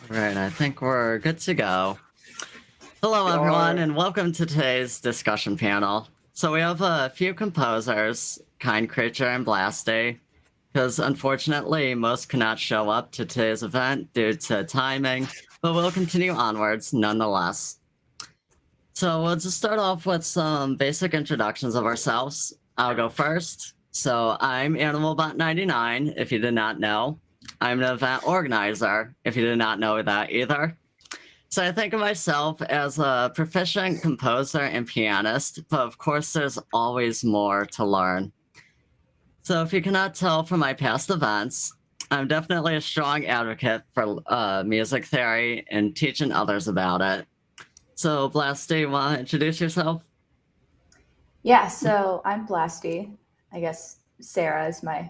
Right, I think we're good to go. Hello, We everyone, are. and welcome to today's discussion panel. So we have a few composers, Kind Creature and Blasty, because unfortunately most cannot show up to today's event due to timing, but we'll continue onwards nonetheless. So we'll just start off with some basic introductions of ourselves. I'll go first. So I'm AnimalBot99, if you did not know. I'm an event organizer, if you did not know that either. So I think of myself as a proficient composer and pianist, but of course there's always more to learn. So if you cannot tell from my past events, I'm definitely a strong advocate for music theory and teaching others about it. So Blasty, you want to introduce yourself? Yeah, so I'm Blasty. I guess Sarah is my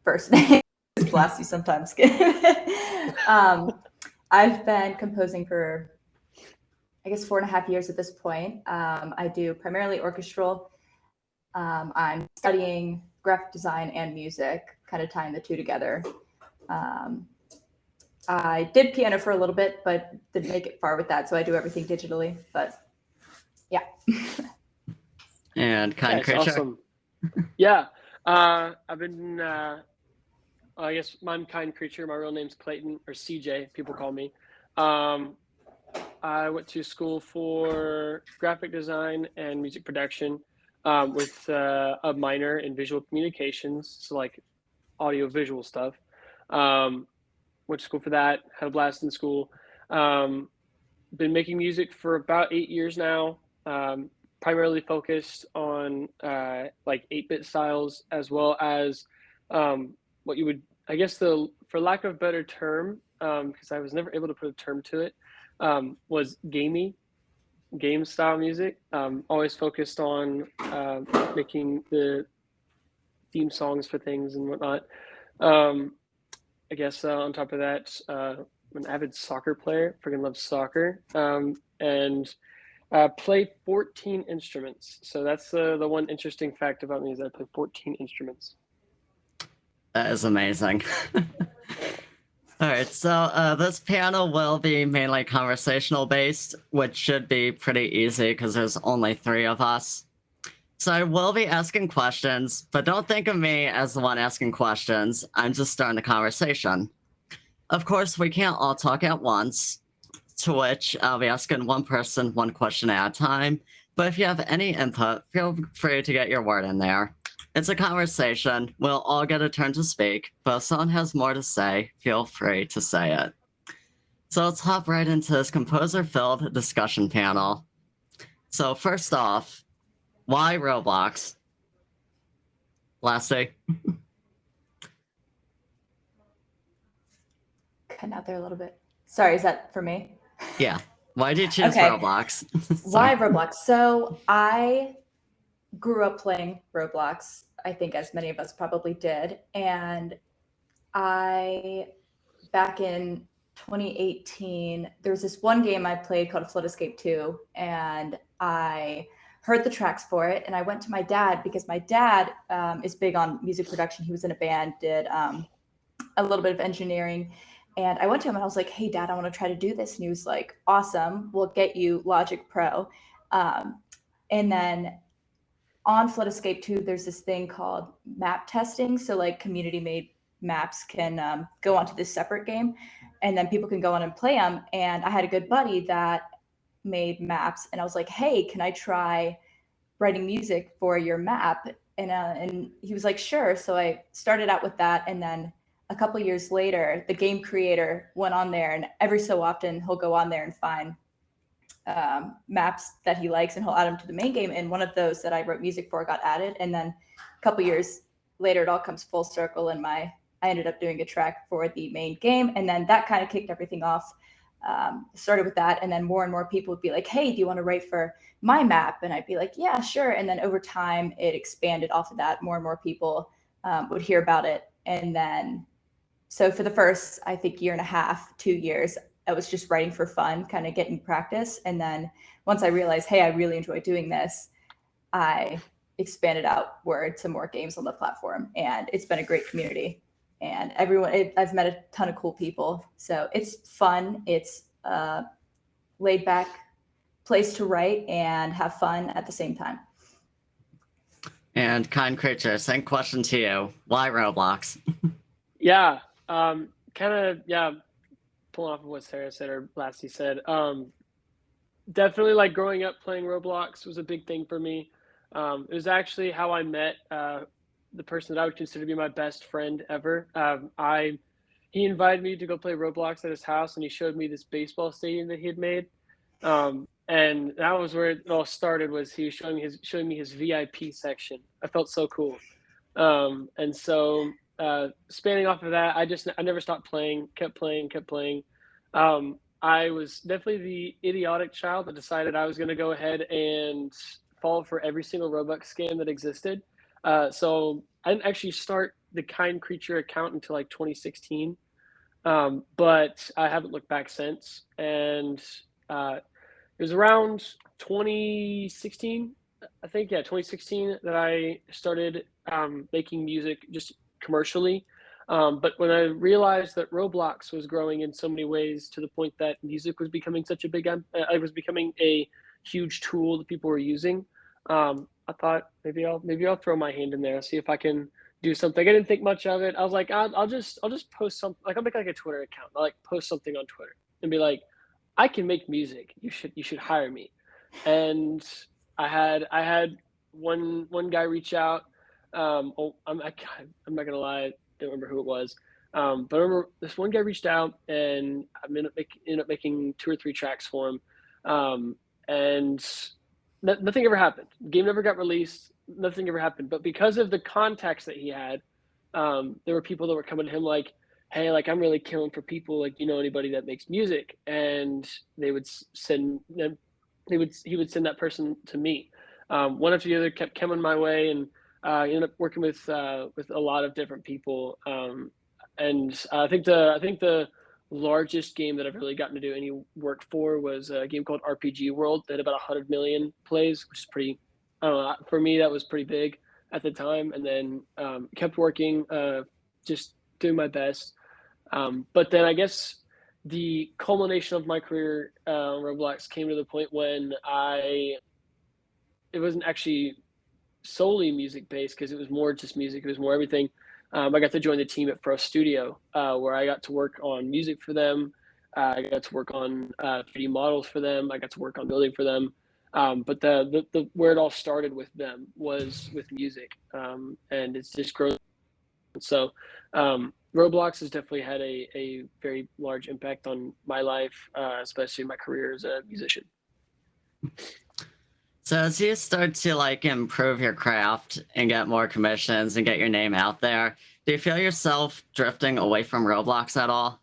first name. Blasty sometimes. I've been composing for, I guess, 4.5 years at this point. I do primarily orchestral. I'm studying graphic design and music, kind of tying the two together. I did piano for a little bit, but didn't make it far with that, so I do everything digitally. But yeah. And Kind That's Creature? awesome. Yeah. I've been, I guess I'm Kind Creature. My real name's Clayton, or CJ, people call me. I went to school for graphic design and music production with a minor in visual communications, so like audio visual stuff. Went to school for that, had a blast in school. Been making music for about 8 years now. Primarily focused on like 8-bit styles, as well as what you would, I guess, for lack of a better term, because I was never able to put a term to it, was game style music. Always focused on making the theme songs for things and whatnot. I guess on top of that, I'm an avid soccer player. Freaking love soccer. And play 14 instruments. So that's the one interesting fact about me is I play 14 instruments. That is amazing. Alright, so this panel will be mainly conversational based, which should be pretty easy because there's only 3 of us. So I will be asking questions, but don't think of me as the one asking questions. I'm just starting the conversation. Of course, we can't all talk at once, to which I'll be asking one person one question at a time. But if you have any input, feel free to get your word in there. It's a conversation. We'll all get a turn to speak, but if someone has more to say, feel free to say it. So let's hop right into this composer-filled discussion panel. So first off, why Roblox? Lassie? Cutting out there a little bit. Sorry, is that for me? Yeah. Why did you choose Okay. Roblox? Why Roblox? So I grew up playing Roblox, I think as many of us probably did. And back in 2018, there was this one game I played called Flood Escape 2, and I heard the tracks for it. And I went to my dad because my dad is big on music production. He was in a band, did a little bit of engineering. And I went to him and I was like, hey, Dad, I want to try to do this. And he was like, awesome, we'll get you Logic Pro. And then on Flood Escape 2, there's this thing called map testing. So like community made maps can go onto this separate game and then people can go on and play them. And I had a good buddy that made maps and I was like, hey, can I try writing music for your map? And he was like, sure. So I started out with that. And then a couple of years later, the game creator went on there, and every so often he'll go on there and find maps that he likes, and he'll add them to the main game. And one of those that I wrote music for got added. And then a couple years later, it all comes full circle, and I ended up doing a track for the main game. And then that kind of kicked everything off. Started with that, and then more and more people would be like, hey, do you want to write for my map? And I'd be like, yeah, sure. And then over time, it expanded off of that. More and more people would hear about it. And then so for the first, I think, 1.5, 2 years, I was just writing for fun, kind of getting practice. And then once I realized, hey, I really enjoy doing this, I expanded outward to more games on the platform. And it's been a great community. and I've met a ton of cool people. So it's fun. It's a laid back place to write and have fun at the same time. And Kind Creature, same question to you. Why Roblox? Yeah, kind of, yeah, pulling off of what Sarah said or Lassie said. Definitely like growing up playing Roblox was a big thing for me. It was actually how I met the person that I would consider to be my best friend ever. He invited me to go play Roblox at his house, and he showed me this baseball stadium that he had made. And that was where it all started. Was he was showing me his VIP section. I felt so cool. And so spanning off of that, I never stopped playing, kept playing. I was definitely the idiotic child that decided I was going to go ahead and fall for every single Robux scam that existed. So I didn't actually start the Kind Creature account until like 2016, but I haven't looked back since. And it was around 2016, I think, yeah, 2016 that I started making music just commercially. But when I realized that Roblox was growing in so many ways to the point that music was becoming such a it was becoming a huge tool that people were using, I thought maybe I'll throw my hand in there, see if I can do something. I didn't think much of it. I was like, I'll just post something. Like I'll make like a Twitter account. I'll like post something on Twitter and be like, I can make music. You should hire me. And I had one guy reach out. I'm not gonna lie, I don't remember who it was. But I remember this one guy reached out, and I ended up making 2 or 3 tracks for him. And nothing ever happened. The game never got released. Nothing ever happened. But because of the contacts that he had, there were people that were coming to him like, hey, like I'm really killing for people, like, you know, anybody that makes music, and he would send that person to me. One after the other kept coming my way, and ended up working with a lot of different people. And I think the largest game that I've really gotten to do any work for was a game called RPG World that had about 100 million plays, which is pretty. I don't know, for me that was pretty big at the time, and then kept working, just doing my best. But then I guess the culmination of my career on Roblox came to the point when it wasn't actually solely music based, because it was more just music. It was more everything. I got to join the team at Pro Studio, where I got to work on music for them. I got to work on 3D models for them. I got to work on building for them. But the where it all started with them was with music, and it's just grown. So Roblox has definitely had a very large impact on my life, especially my career as a musician. So as you start to like improve your craft and get more commissions and get your name out there, do you feel yourself drifting away from Roblox at all?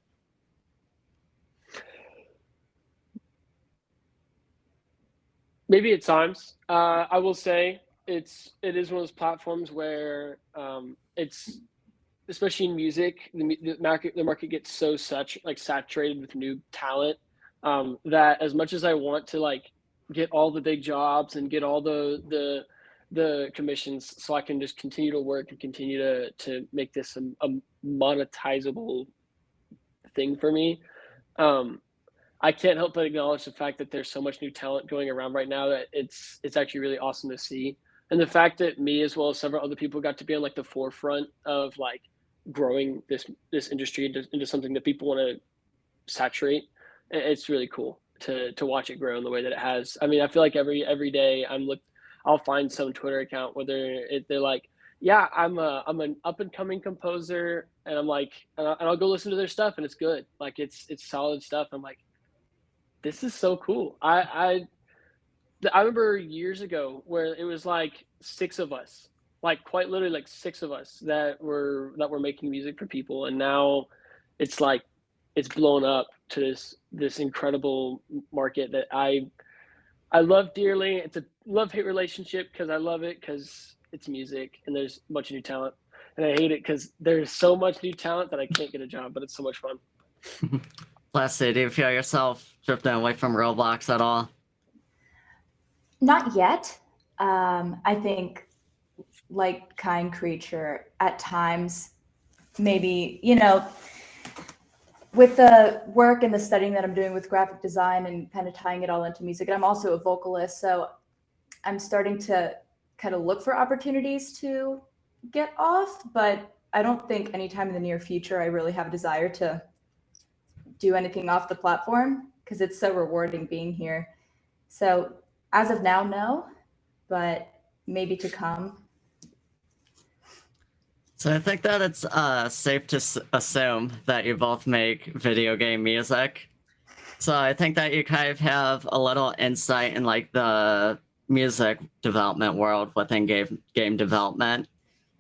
Maybe at times. I will say it is one of those platforms where it's, especially in music, the market gets so saturated with new talent, that as much as I want to like get all the big jobs and get all the commissions, so I can just continue to work and continue to make this a monetizable thing for me. I can't help but acknowledge the fact that there's so much new talent going around right now that it's actually really awesome to see. And the fact that me, as well as several other people, got to be on like the forefront of like growing this industry into something that people want to saturate, it's really cool to watch it grow in the way that it has. I mean, I feel like every day I'll find some Twitter account where they're like, yeah, I'm an up and coming composer, and I'm like, and I'll go listen to their stuff, and it's good, like it's solid stuff. I'm like, this is so cool. I remember years ago where it was like 6 of us, like quite literally like 6 of us that were making music for people, and now it's like it's blown up to this incredible market that I love dearly. It's a love-hate relationship, because I love it because it's music and there's a bunch of new talent, and I hate it because there's so much new talent that I can't get a job, but it's so much fun. Leslie, do you feel yourself drifting away from Roblox at all? Not yet. I think, like Kind Creature, at times maybe, you know, with the work and the studying that I'm doing with graphic design and kind of tying it all into music, and I'm also a vocalist, so I'm starting to kind of look for opportunities to get off, but I don't think anytime in the near future I really have a desire to do anything off the platform because it's so rewarding being here. So as of now, no, but maybe to come. So I think that it's safe to assume that you both make video game music. So I think that you kind of have a little insight in like the music development world within game development.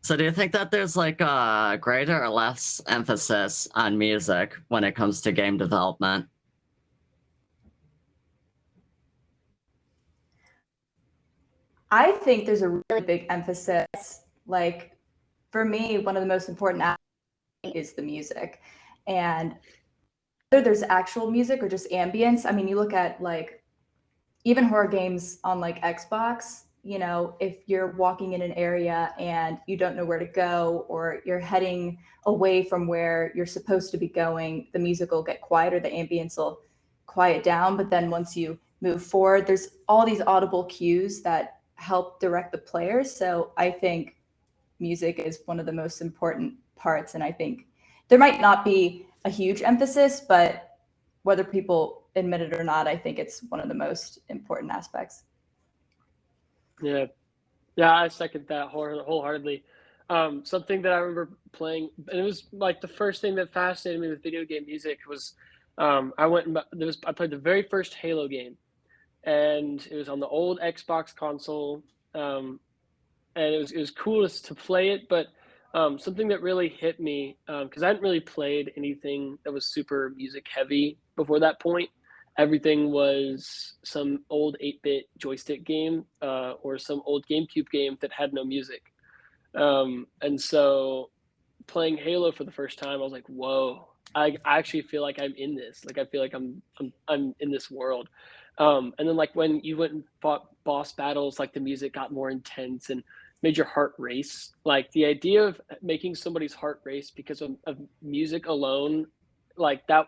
So do you think that there's like a greater or less emphasis on music when it comes to game development? I think there's a really big emphasis. Like for me, one of the most important aspects is the music. And whether there's actual music or just ambience, I mean, you look at like even horror games on like Xbox, you know, if you're walking in an area and you don't know where to go or you're heading away from where you're supposed to be going, the music will get quieter, the ambience will quiet down. But then once you move forward, there's all these audible cues that help direct the players. So I think music is one of the most important parts. And I think there might not be a huge emphasis, but whether people admit it or not, I think it's one of the most important aspects. Yeah, I second that wholeheartedly. Something that I remember playing, and it was like the first thing that fascinated me with video game music was I went and I played the very first Halo game, and it was on the old Xbox console, and it was cool to play it, but something that really hit me because I hadn't really played anything that was super music heavy before that point. Everything was some old 8-bit joystick game or some old GameCube game that had no music. And so playing Halo for the first time, I was like, whoa, I actually feel like I'm in this. Like I feel like I'm in this world. And then like when you went and fought boss battles, like the music got more intense and made your heart race. Like the idea of making somebody's heart race because of music alone, like that,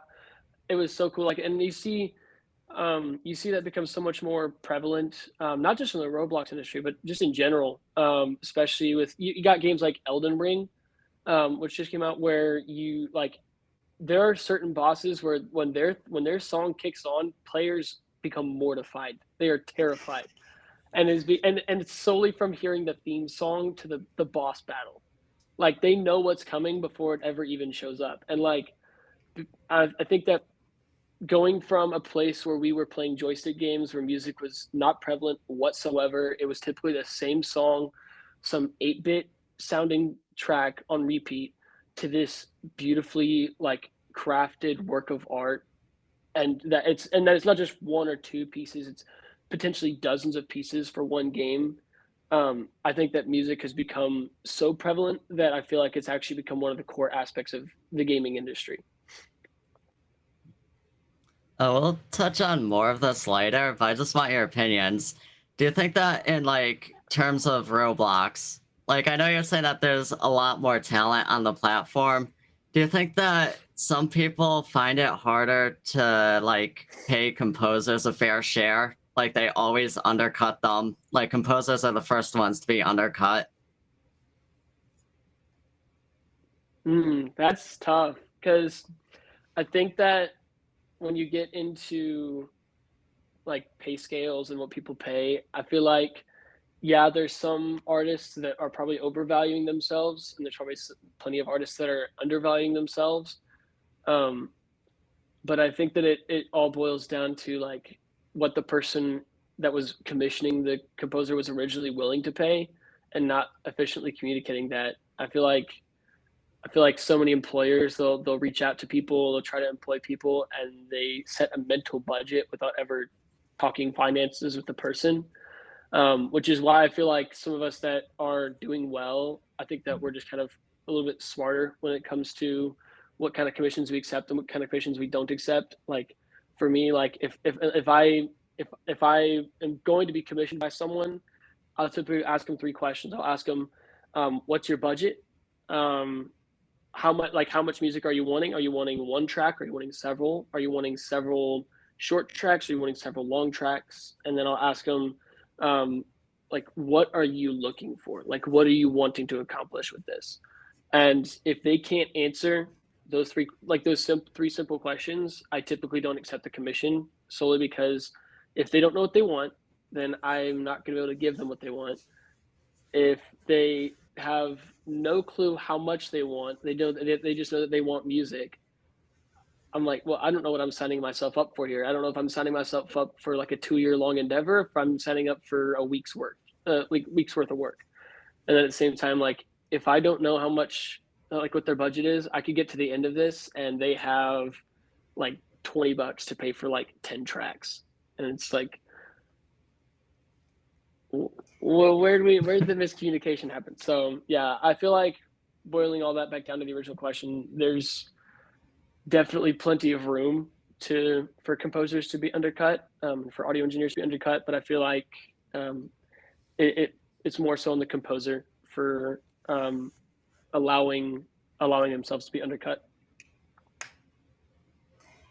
it was so cool. Like, and you see that become so much more prevalent, not just in the Roblox industry, but just in general. Especially with you got games like Elden Ring, which just came out, where you like there are certain bosses where when their song kicks on, players become mortified. They are terrified, and it's solely from hearing the theme song to the boss battle. Like they know what's coming before it ever even shows up, and like I think that going from a place where we were playing joystick games where music was not prevalent whatsoever, it was typically the same song, some 8-bit sounding track on repeat, to this beautifully like crafted work of art, and that it's not just one or two pieces, it's potentially dozens of pieces for one game. I think that music has become so prevalent that I feel like it's actually become one of the core aspects of the gaming industry. We'll touch on more of this later, but I just want your opinions. Do you think that in like terms of Roblox, like I know you're saying that there's a lot more talent on the platform. Do you think that some people find it harder to like pay composers a fair share? Like they always undercut them. Like composers are the first ones to be undercut. That's tough because I think that when you get into like pay scales and what people pay, I feel like, yeah, there's some artists that are probably overvaluing themselves, and there's probably plenty of artists that are undervaluing themselves. Um, but I think that it all boils down to like what the person that was commissioning the composer was originally willing to pay, and not efficiently communicating that. I feel like so many employers, they'll reach out to people, they'll try to employ people, and they set a mental budget without ever talking finances with the person. Which is why I feel like some of us that are doing well, I think that we're just kind of a little bit smarter when it comes to what kind of commissions we accept and what kind of commissions we don't accept. Like for me, like if I am going to be commissioned by someone, I'll typically ask them three questions. I'll ask them, what's your budget? Um, how much music are you wanting? Are you wanting one track? Are you wanting several? Are you wanting several short tracks? Are you wanting several long tracks? And then I'll ask them, like, what are you looking for? Like, what are you wanting to accomplish with this? And if they can't answer those three simple questions, I typically don't accept the commission, solely because if they don't know what they want, then I'm not going to be able to give them what they want. If they have no clue how much they want, they just know that they want music. I'm like, well, I don't know what I'm signing myself up for here. I don't know if I'm signing myself up for like a 2-year long endeavor, if I'm signing up for a week's worth of work. And then at the same time, like, if I don't know how much, like, what their budget is, I could get to the end of this and they have like $20 to pay for like 10 tracks. And it's like, well, where did the miscommunication happen? So yeah, I feel like, boiling all that back down to the original question, there's definitely plenty of room for composers to be undercut, for audio engineers to be undercut, but I feel like it's more so on the composer for allowing themselves to be undercut.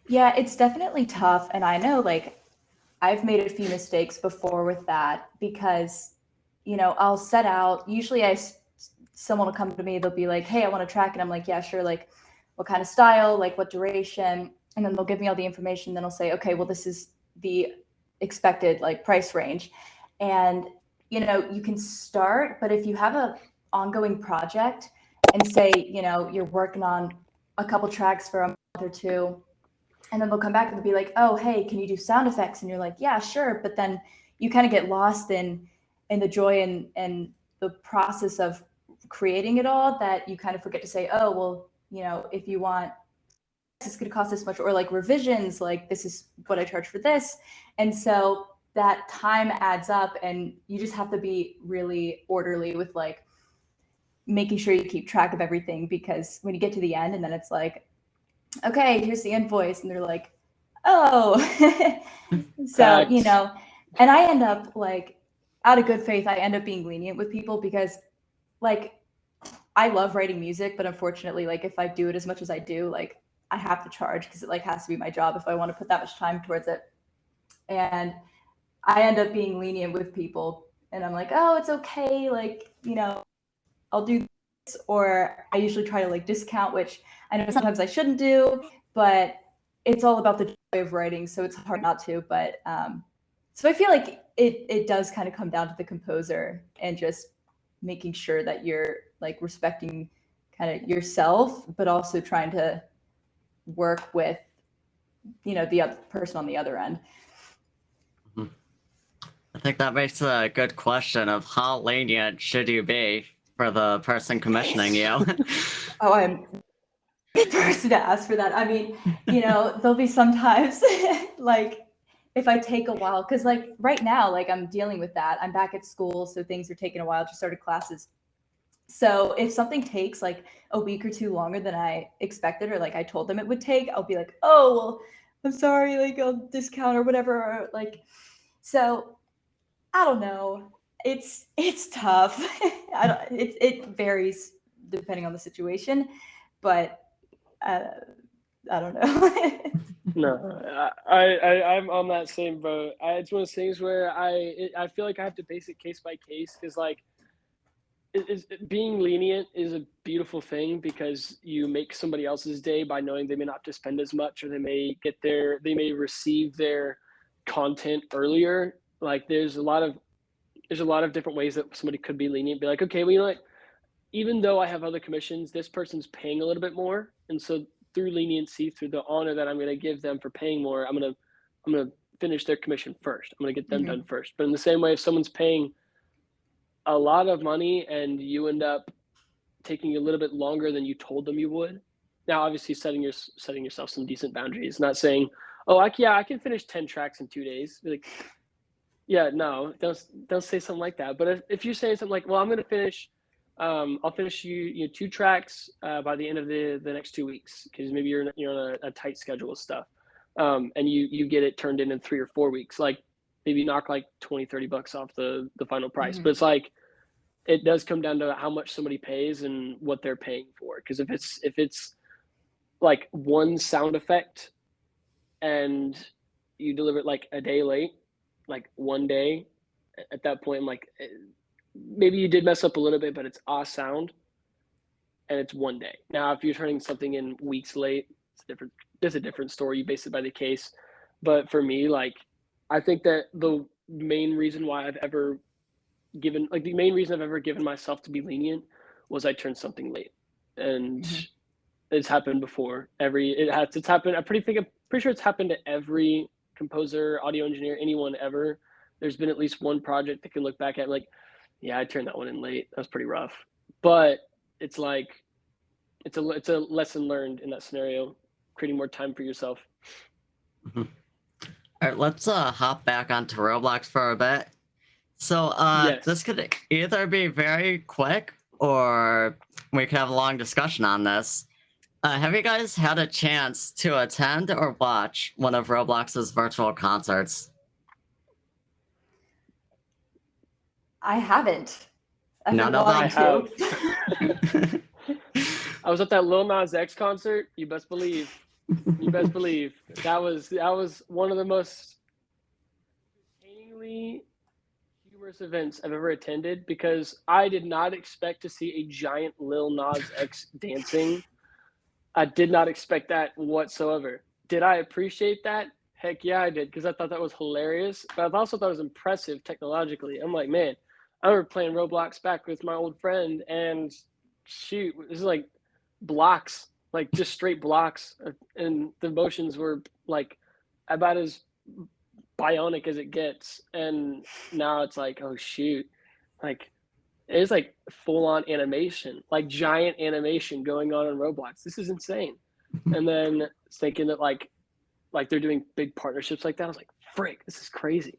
Yeah, it's definitely tough. And I know, like, I've made a few mistakes before with that because, I'll set out, usually someone will come to me, they'll be like, hey, I want a track. And I'm like, yeah, sure. Like, what kind of style, like what duration? And then they'll give me all the information. Then I'll say, okay, well, this is the expected like price range. And, you can start, but if you have a ongoing project and say, you're working on a couple tracks for a month or two, and then they'll come back and they'll be like, oh, hey, can you do sound effects? And you're like, yeah, sure. But then you kind of get lost in the joy and the process of creating it all, that you kind of forget to say, oh, well, if you want, it's going to cost this much, or like revisions, like this is what I charge for this. And so that time adds up, and you just have to be really orderly with like making sure you keep track of everything, because when you get to the end and then it's like, okay, here's the invoice, and they're like, oh. So, and I end up, like, out of good faith, I end up being lenient with people because, like, I love writing music, but unfortunately, like, if I do it as much as I do, like, I have to charge because it like has to be my job if I want to put that much time towards it. And I end up being lenient with people, and I'm like, oh, it's okay, like, I'll do this. Or I usually try to like discount, which I know sometimes I shouldn't do, but it's all about the joy of writing, so it's hard not to. But so I feel like it does kind of come down to the composer and just making sure that you're like respecting kind of yourself, but also trying to work with the other person on the other end. I think that makes a good question of how lenient should you be for the person commissioning you. Oh, I'm a good person to ask for that. I mean, there'll be sometimes like if I take a while, because like right now, like I'm dealing with that. I'm back at school, so things are taking a while. Just started classes. So if something takes like a week or two longer than I expected, or like I told them it would take, I'll be like, oh, well, I'm sorry, like I'll discount or whatever. Or like, so I don't know. It's tough. It varies depending on the situation, but I don't know. No, I'm on that same boat. It's one of those things where I feel like I have to base it case by case, because like being lenient is a beautiful thing because you make somebody else's day by knowing they may not have to spend as much, or they may receive their content earlier. Like there's a lot of different ways that somebody could be lenient. Be like, okay, well, what? Even though I have other commissions, this person's paying a little bit more, and so through leniency, through the honor that I'm going to give them for paying more, I'm going to finish their commission first. I'm going to get them done first. But in the same way, if someone's paying a lot of money and you end up taking a little bit longer than you told them you would, now obviously setting yourself some decent boundaries, not saying, oh, I can finish 10 tracks in 2 days. Like, yeah, no, don't say something like that. But if you're saying something like, well, I'm going to finish, I'll finish you 2 tracks by the end of the next 2 weeks, because maybe you're on a tight schedule of stuff, and you get it turned in 3 or 4 weeks. Like maybe knock like $20-$30 off the final price. But it's like, it does come down to how much somebody pays and what they're paying for. Because if it's like one sound effect and you deliver it like a day late, like one day, at that point, I'm like, maybe you did mess up a little bit, but it's a sound and it's one day. Now, if you're turning something in weeks late, it's different. There's a different story. You base it by the case. But for me, like, I think that the main reason why I've ever given, like, the main reason I've ever given myself to be lenient was I turned something late, and it's happened before. It's happened. I'm pretty sure it's happened to every composer, audio engineer, anyone ever. There's been at least one project that can look back at like, yeah, I turned that one in late. That was pretty rough. But it's like, it's a lesson learned in that scenario, creating more time for yourself. All right, let's hop back onto Roblox for a bit. So Yes. this could either be very quick or we could have a long discussion on this. Have you guys had a chance to attend or watch one of Roblox's virtual concerts? I haven't. I've None been of wanting them? to. I was at that Lil Nas X concert. You best believe. You best believe. That was one of the most entertainingly humorous events I've ever attended, because I did not expect to see a giant Lil Nas X dancing. I did not expect that whatsoever. Did I appreciate that? Heck yeah, I did, because I thought that was hilarious. But I also thought it was impressive technologically. I'm like, man, I remember playing Roblox back with my old friend, and shoot, this is like blocks, like just straight blocks, and the motions were like about as bionic as it gets. And now it's like, oh shoot, like it's like full on animation, like giant animation going on in Roblox. This is insane. And then thinking that like they're doing big partnerships like that, I was like, frick, this is crazy.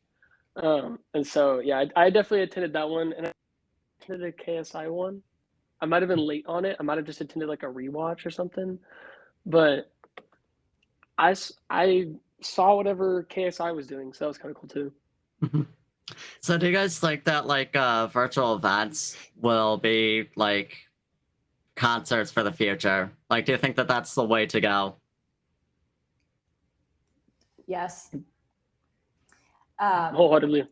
And so yeah, I definitely attended that one, and I attended a KSI one. I might have been late on it. I might have just attended like a rewatch or something, but I saw whatever KSI was doing, so that was kind of cool too. So do you guys think that like virtual events will be like concerts for the future? Like, do you think that that's the way to go? Yes. Wholeheartedly.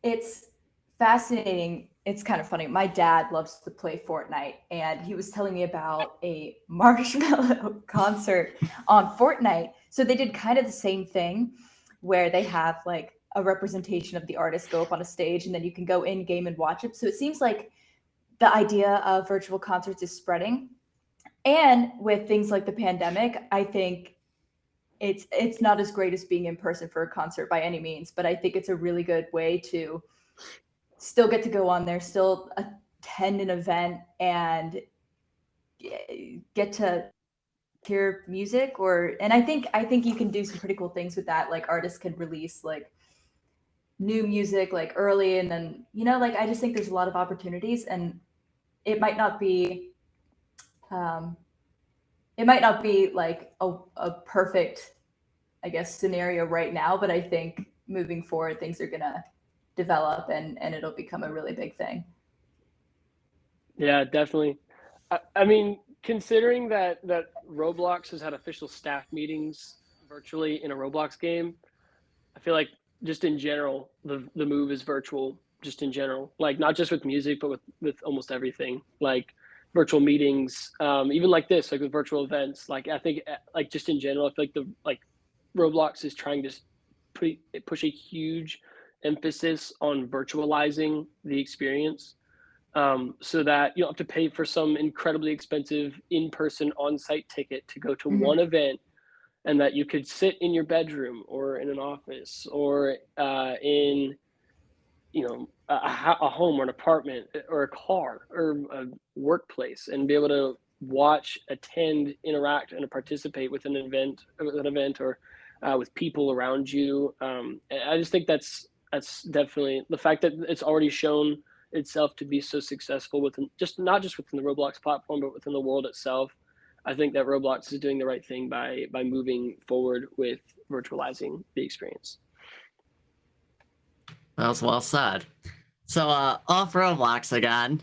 It's fascinating. It's kind of funny. My dad loves to play Fortnite, and he was telling me about a Marshmallow concert on Fortnite. So they did kind of the same thing, where they have like a representation of the artist go up on a stage, and then you can go in game and watch it. So it seems like the idea of virtual concerts is spreading. And with things like the pandemic, I think it's not as great as being in person for a concert by any means, but I think it's a really good way to still get to go on there, still attend an event, and get to hear music. And I think you can do some pretty cool things with that. Like artists can release like new music like early, and then like I just think there's a lot of opportunities, and it might not be like a perfect, I guess, scenario right now, but I think moving forward things are gonna develop, and it'll become a really big thing. Yeah, definitely. I mean, considering that Roblox has had official staff meetings virtually in a Roblox game, I feel like just in general, the move is virtual, just in general. Like not just with music, but with almost everything. Like virtual meetings, even like this, like with virtual events. Like I think, like just in general, I feel like Roblox is trying to push a huge emphasis on virtualizing the experience, so that you don't have to pay for some incredibly expensive in-person on-site ticket to go to one event, and that you could sit in your bedroom or in an office or in a home or an apartment or a car or a workplace, and be able to watch, attend, interact, and participate with an event or with people around you. I just think that's definitely the fact that it's already shown itself to be so successful within not just within the Roblox platform, but within the world itself. I think that Roblox is doing the right thing by moving forward with virtualizing the experience. That was well said. So, off Roblox again.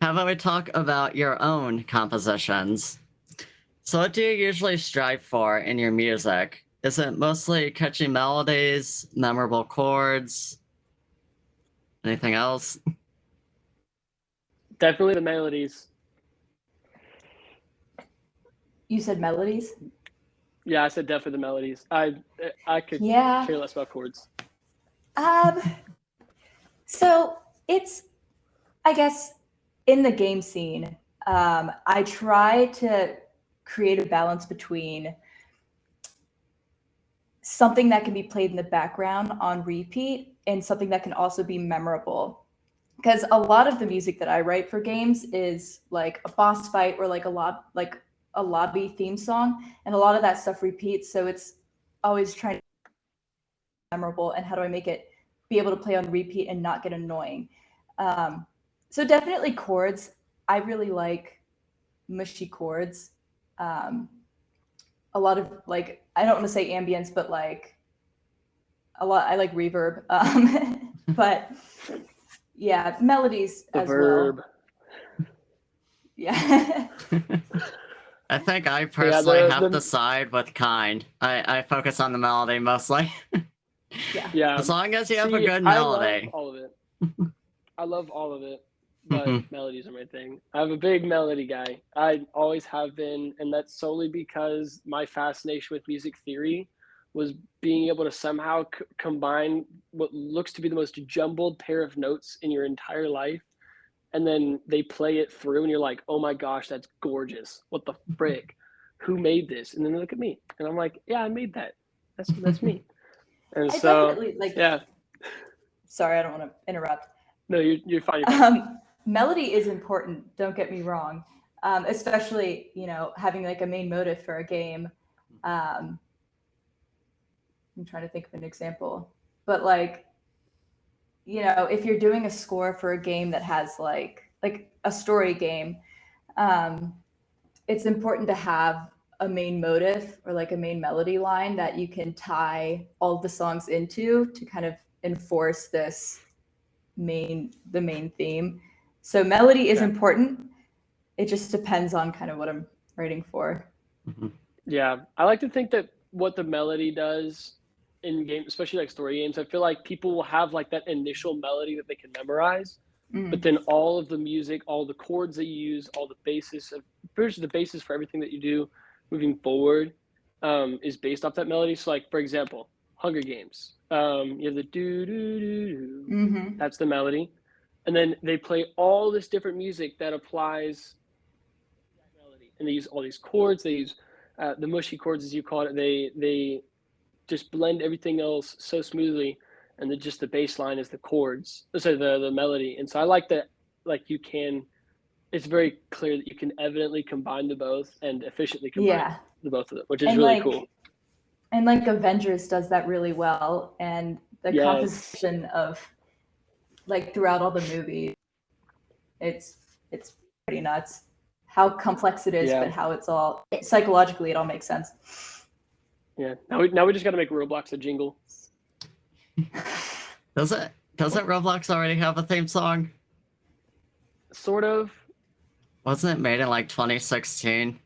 How about we talk about your own compositions? So, what do you usually strive for in your music? Is it mostly catchy melodies, memorable chords, anything else? Definitely the melodies. You said melodies? Yeah, I said definitely the melodies. I could Yeah. care less about chords. So it's, I guess, in the game scene, I try to create a balance between something that can be played in the background on repeat and something that can also be memorable. Because a lot of the music that I write for games is like a boss fight or like a lobby theme song, and a lot of that stuff repeats. So it's always trying to be memorable, and how do I make it be able to play on repeat and not get annoying. So definitely chords. I really like mushy chords. A lot of like, I don't want to say ambience, but like a lot. I like reverb. But yeah, melodies The as verb. well. Yeah. I think I personally the- have to side with Kind. I focus on the melody mostly. Yeah. Yeah. As long as you have a See, good I love melody. all of it. I love all of it, but melodies are my thing. I'm a big melody guy. I always have been, and that's solely because my fascination with music theory was being able to somehow combine what looks to be the most jumbled pair of notes in your entire life, and then they play it through, and you're like, "Oh my gosh, that's gorgeous! What the frick? Who made this?" And then they look at me, and I'm like, "Yeah, I made that. That's me." And I so, definitely like. yeah, Sorry, I don't want to interrupt. no, you're fine. You're fine. Melody is important. Don't get me wrong. Especially, having like a main motive for a game. I'm trying to think of an example, but like, if you're doing a score for a game that has like a story game, it's important to have a main motive or like a main melody line that you can tie all the songs into to kind of enforce the main theme. So melody is important. It just depends on kind of what I'm writing for. Yeah, I like to think that what the melody does in games, especially like story games, I feel like people will have like that initial melody that they can memorize, but then all of the music, all the chords that you use, all the basis for everything that you do moving forward is based off that melody. So like, for example, Hunger Games, you have the do do do do, that's the melody, and then they play all this different music that applies that melody, and they use all these chords. They use the mushy chords, as you call it. They just blend everything else so smoothly, and then just the bass line is the chords, so the melody. And so I like that, like it's very clear that you can evidently combine the both and efficiently combine the both of them, which is really cool. And like Avengers does that really well, and the composition of like throughout all the movies, it's pretty nuts how complex it is, but how it's all psychologically it all makes sense. Yeah. Now we just got to make Roblox a jingle. Doesn't Roblox already have a theme song? Sort of. Wasn't it made in like 2016?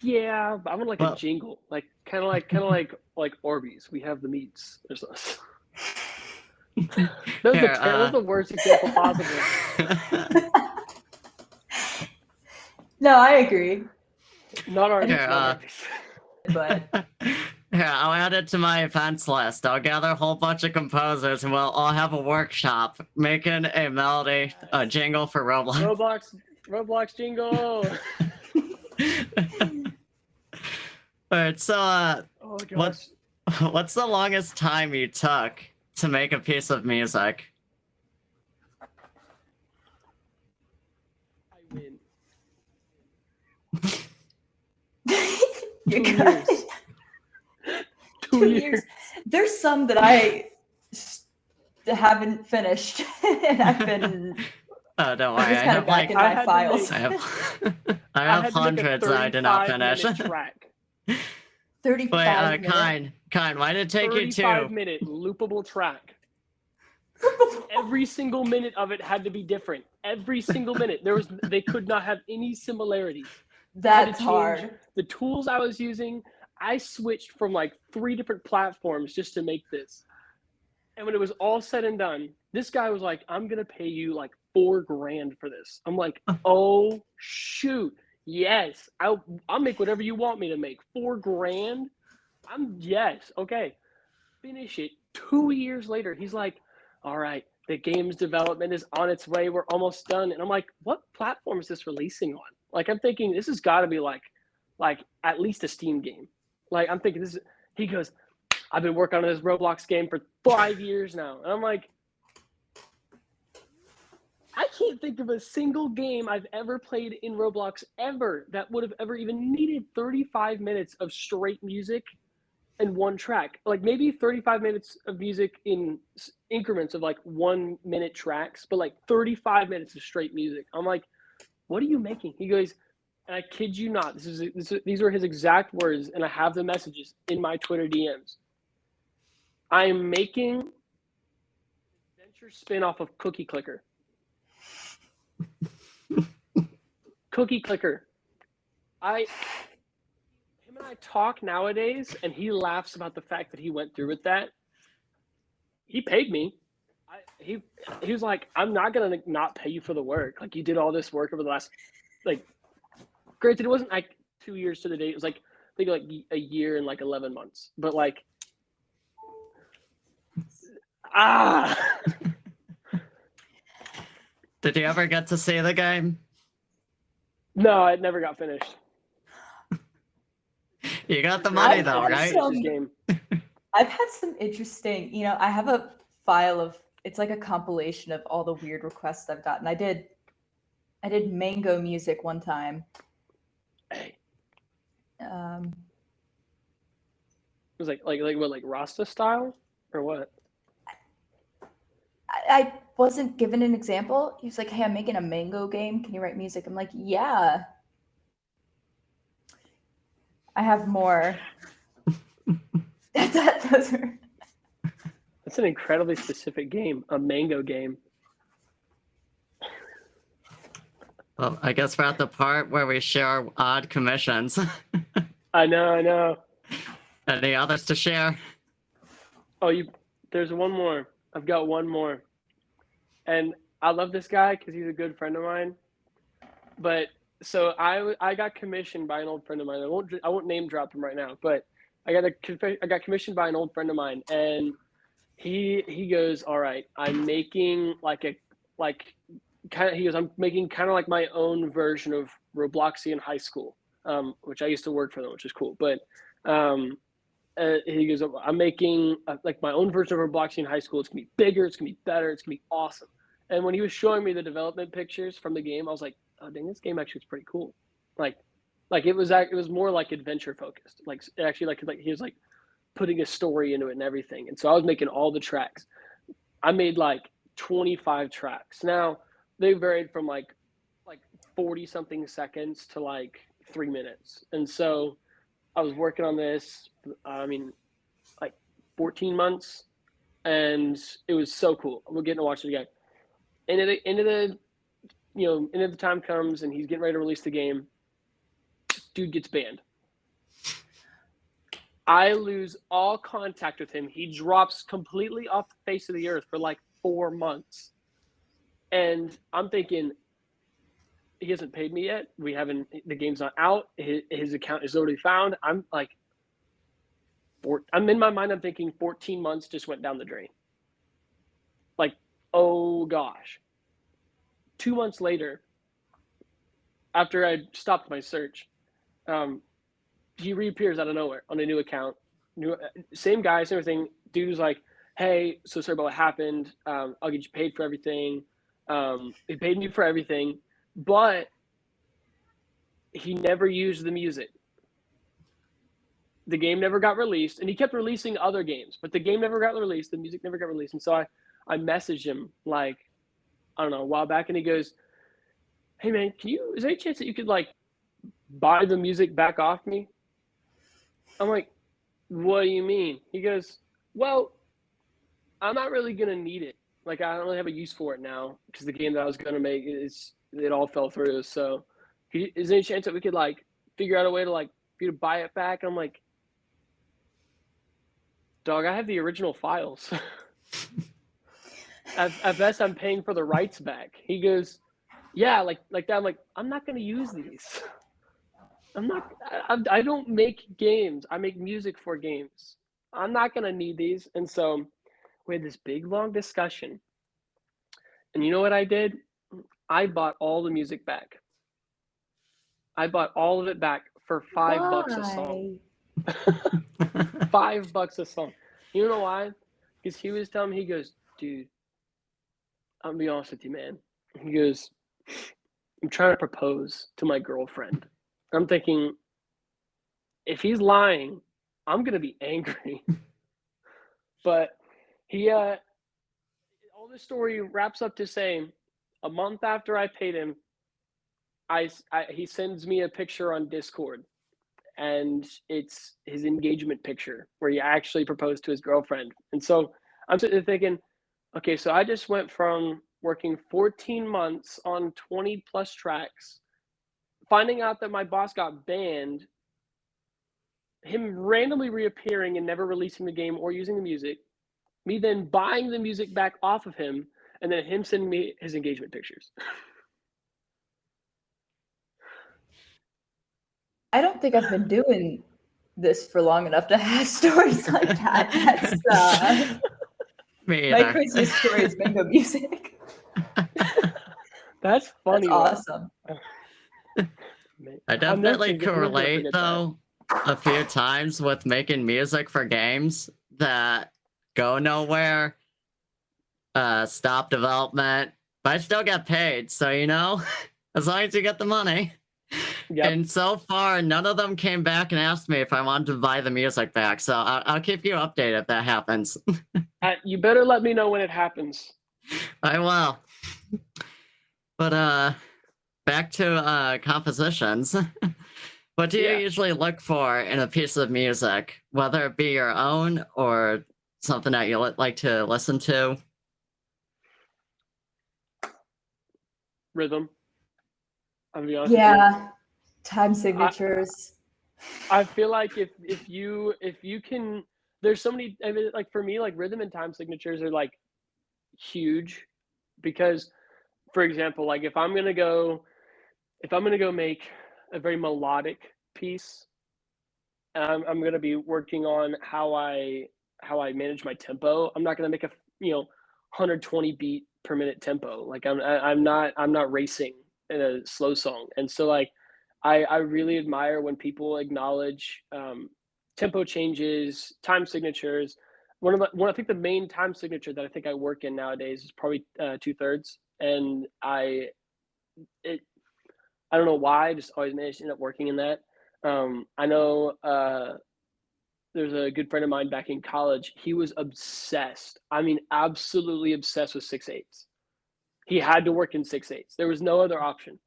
Yeah, but I want like a jingle, like kind of like Orbeez. We have the meats. There's us. That was the worst example possible. No, I agree. Not Arby's. But yeah, I'll add it to my events list. I'll gather a whole bunch of composers and we'll all have a workshop making a melody, a jingle for Roblox. Roblox jingle. Alright, so what's the longest time you took to make a piece of music? I win. You're 2 good. years. 2 years. There's some that I haven't finished, and I've been. Oh, don't worry. I have back in my files. I have hundreds that I did not finish. 35 minutes. Kind, why did it take you 35-minute loopable track. Every single minute of it had to be different. Every single minute. They could not have any similarities. That's hard. The tools I was using. I switched from like 3 different platforms just to make this. And when it was all said and done, this guy was like, I'm going to pay you like $4,000 for this. I'm like, oh, shoot. Yes, I'll make whatever you want me to make. $4,000? Yes, okay. Finish it. 2 years later, he's like, all right, the game's development is on its way. We're almost done. And I'm like, what platform is this releasing on? Like, I'm thinking this has got to be like at least a Steam game. Like, I'm thinking he goes, I've been working on this Roblox game for 5 years now. And I'm like, I can't think of a single game I've ever played in Roblox ever that would have ever even needed 35 minutes of straight music and one track. Like maybe 35 minutes of music in increments of like 1 minute tracks, but like 35 minutes of straight music. I'm like, what are you making? He goes, and I kid you not, these are his exact words, and I have the messages in my Twitter DMs. I am making an adventure spin-off of Cookie Clicker. Cookie Clicker. Him and I talk nowadays, and he laughs about the fact that he went through with that. He paid me. He was like, I'm not gonna not pay you for the work. Like, you did all this work over the last, like, granted, it wasn't like 2 years to the date. It was like, I think like a year and like 11 months. But like, Did you ever get to see the game? No, it never got finished. You got the money though, right? I've had some interesting, I have a file of, it's like a compilation of all the weird requests I've gotten. I did mango music one time. Hey. It was like what, like Rasta style or what? I wasn't given an example. He was like, hey, I'm making a mango game. Can you write music? I'm like, yeah. I have more. That's an incredibly specific game, a mango game. Well, I guess we're at the part where we share our odd commissions. I know. Any others to share? Oh, there's one more. I've got one more. And I love this guy because he's a good friend of mine. But so I got commissioned by an old friend of mine. I won't name drop him right now, but I got commissioned by an old friend of mine, and he goes, all right, I'm making I'm making kind of like my own version of Robloxian High School, which I used to work for them, which is cool. But he goes, I'm making like my own version of Robloxian High School. It's gonna be bigger. It's gonna be better. It's gonna be awesome. And when he was showing me the development pictures from the game, I was like, oh dang, this game actually is pretty cool. Like it was more like adventure focused. Like actually like he was like putting a story into it and everything. And so I was making all the tracks. I made like 25 tracks. Now they varied from like 40 something seconds to like 3 minutes. And so I was working on this, like 14 months, and it was so cool. We're getting to watch it again. And at the end of the time comes and he's getting ready to release the game. Dude gets banned. I lose all contact with him. He drops completely off the face of the earth for like 4 months. And I'm thinking, he hasn't paid me yet. The game's not out. His account is already found. I'm like, I'm in my mind, I'm thinking 14 months just went down the drain. Like, oh gosh. 2 months later, after I stopped my search, he reappears out of nowhere on a new account. Same guy, same everything. Dude was like, hey, so sorry about what happened. I'll get you paid for everything. He paid me for everything, but he never used the music. The game never got released, and he kept releasing other games, but the game never got released. The music never got released. And so I messaged him like, I don't know, a while back, and he goes, hey man, is there any chance that you could like buy the music back off me? I'm like, what do you mean? He goes, well, I'm not really going to need it. Like I don't really have a use for it now because the game that I was gonna make it all fell through. So, is there any chance that we could like figure out a way to like for you to buy it back? And I'm like, dog, I have the original files. At best, I'm paying for the rights back. He goes, yeah, like that. I'm like, I'm not gonna use these. I don't make games. I make music for games. I'm not gonna need these. And so we had this big long discussion. And you know what I did? I bought all the music back. I bought all of it back for $5 a song. $5 a song. You know why? Because he was telling me, he goes, dude, I'm gonna be honest with you, man. He goes, I'm trying to propose to my girlfriend. I'm thinking, if he's lying, I'm gonna be angry. But he all this story wraps up to saying, a month after I paid him, he sends me a picture on Discord, and it's his engagement picture where he actually proposed to his girlfriend. And so I'm sitting there thinking, okay, so I just went from working 14 months on 20 plus tracks, finding out that my boss got banned, him randomly reappearing and never releasing the game or using the music, me then buying the music back off of him, and then him sending me his engagement pictures. I don't think I've been doing this for long enough to have stories like that. That's Me my either. craziest story is Mango Music. That's funny. That's awesome. I definitely never gonna correlate forget though a few times with making music for games that go nowhere, stop development, but I still get paid. So you know, as long as you get the money. Yep. And so far, none of them came back and asked me if I wanted to buy the music back. So I'll keep you updated if that happens. You better let me know when it happens. I will. But back to compositions. What do you usually look for in a piece of music, whether it be your own or something that you like to listen to? Rhythm. I'll be honest with you. Yeah, time signatures. I feel like if you can, there's so many. I mean, like for me, like rhythm and time signatures are like huge, because, for example, like if I'm gonna go make a very melodic piece, and I'm gonna be working on how I manage my tempo. I'm not gonna make a 120 beat per minute tempo. Like I'm not racing in a slow song. And so like I really admire when people acknowledge tempo changes, time signatures. I think the main time signature that I think I work in nowadays is probably 2/3, and I don't know why, I just always managed to end up working in that. I know there's a good friend of mine back in college. He was obsessed. I mean, absolutely obsessed with 6/8. He had to work in 6/8. There was no other option.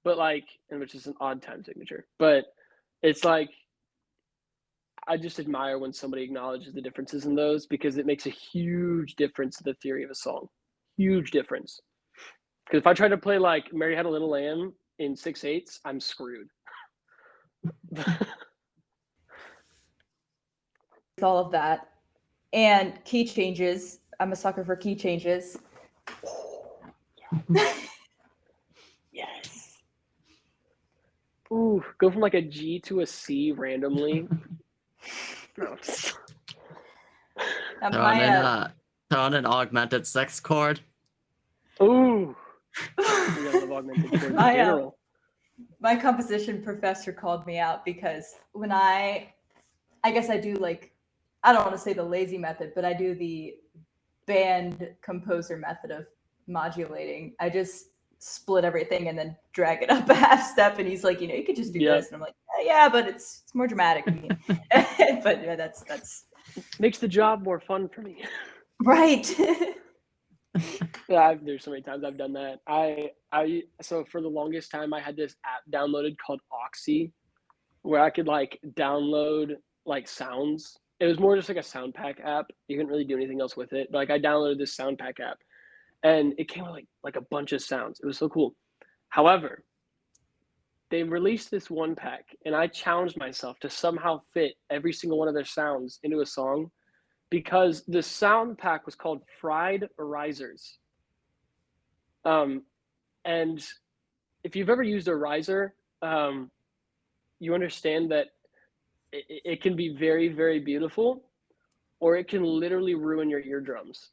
But like, and which is an odd time signature. But it's like, I just admire when somebody acknowledges the differences in those, because it makes a huge difference to the theory of a song. Huge difference. Because if I try to play like Mary Had a Little Lamb in 6/8, I'm screwed. All of that. And key changes. I'm a sucker for key changes. Yes. Ooh, go from like a G to a C randomly. Throwing an augmented sixth chord. Ooh. We gotta love augmented chords in general. My composition professor called me out because when I guess I do like, I don't want to say the lazy method, but I do the band composer method of modulating. I just split everything and then drag it up a half step, and he's like, you could just do this, and I'm like, yeah, but it's more dramatic. But yeah, that's makes the job more fun for me. Right. Yeah, there's so many times I've done that. So for the longest time I had this app downloaded called Oxy, where I could like download like sounds. It was more just like a sound pack app. You couldn't really do anything else with it. But like I downloaded this sound pack app, and it came with like a bunch of sounds. It was so cool. However, they released this one pack, and I challenged myself to somehow fit every single one of their sounds into a song, because the sound pack was called Fried Risers. And if you've ever used a riser, you understand that it can be very, very beautiful, or it can literally ruin your eardrums.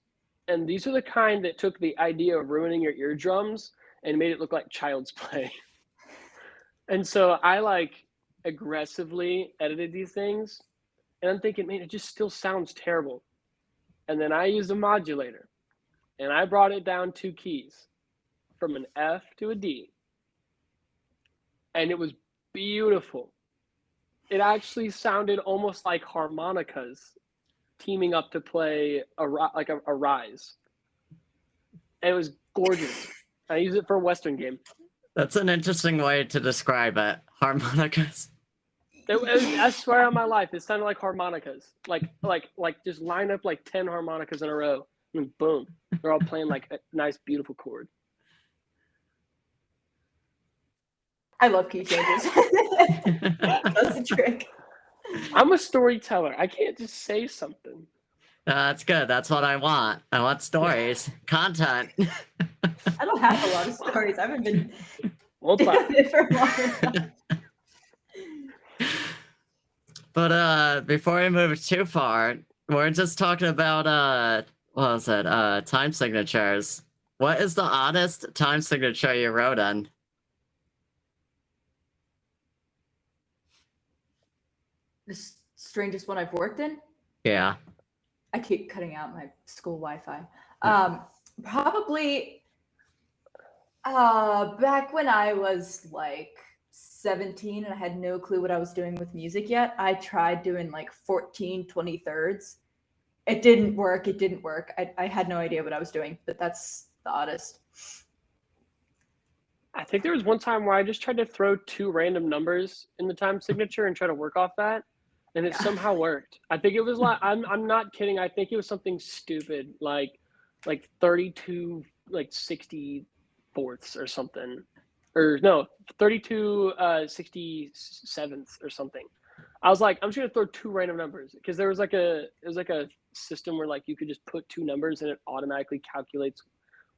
And these are the kind that took the idea of ruining your eardrums and made it look like child's play. And so I like aggressively edited these things, and I'm thinking, man, it just still sounds terrible. And then I used a modulator, and I brought it down 2 keys from an F to a D. And it was beautiful. It actually sounded almost like harmonicas teaming up to play a rise. And it was gorgeous. I used it for a Western game. That's an interesting way to describe it. Harmonicas. I swear on my life, it sounded like harmonicas. Like just line up like 10 harmonicas in a row, and boom, they're all playing like a nice, beautiful chord. I love key changes. That's a trick. I'm a storyteller. I can't just say something. That's good. That's what I want. I want stories, content. I don't have a lot of stories. I haven't been Well, doing it for long enough. But before we move too far, we're just talking about what was it? Time signatures. What is the oddest time signature you wrote in? The strangest one I've worked in? Yeah. I keep cutting out my school Wi-Fi. Probably back when I was like 17 and I had no clue what I was doing with music yet, I tried doing like 14/23. It didn't work. I had no idea what I was doing, but that's the oddest. I think there was one time where I just tried to throw 2 random numbers in the time signature and try to work off that, and it somehow worked. I think it was like, I'm not kidding. I think it was something stupid like 32 like 64ths or something, or no, 32 67ths or something. I was like, I'm just gonna throw 2 random numbers, because there was like a system where like you could just put 2 numbers and it automatically calculates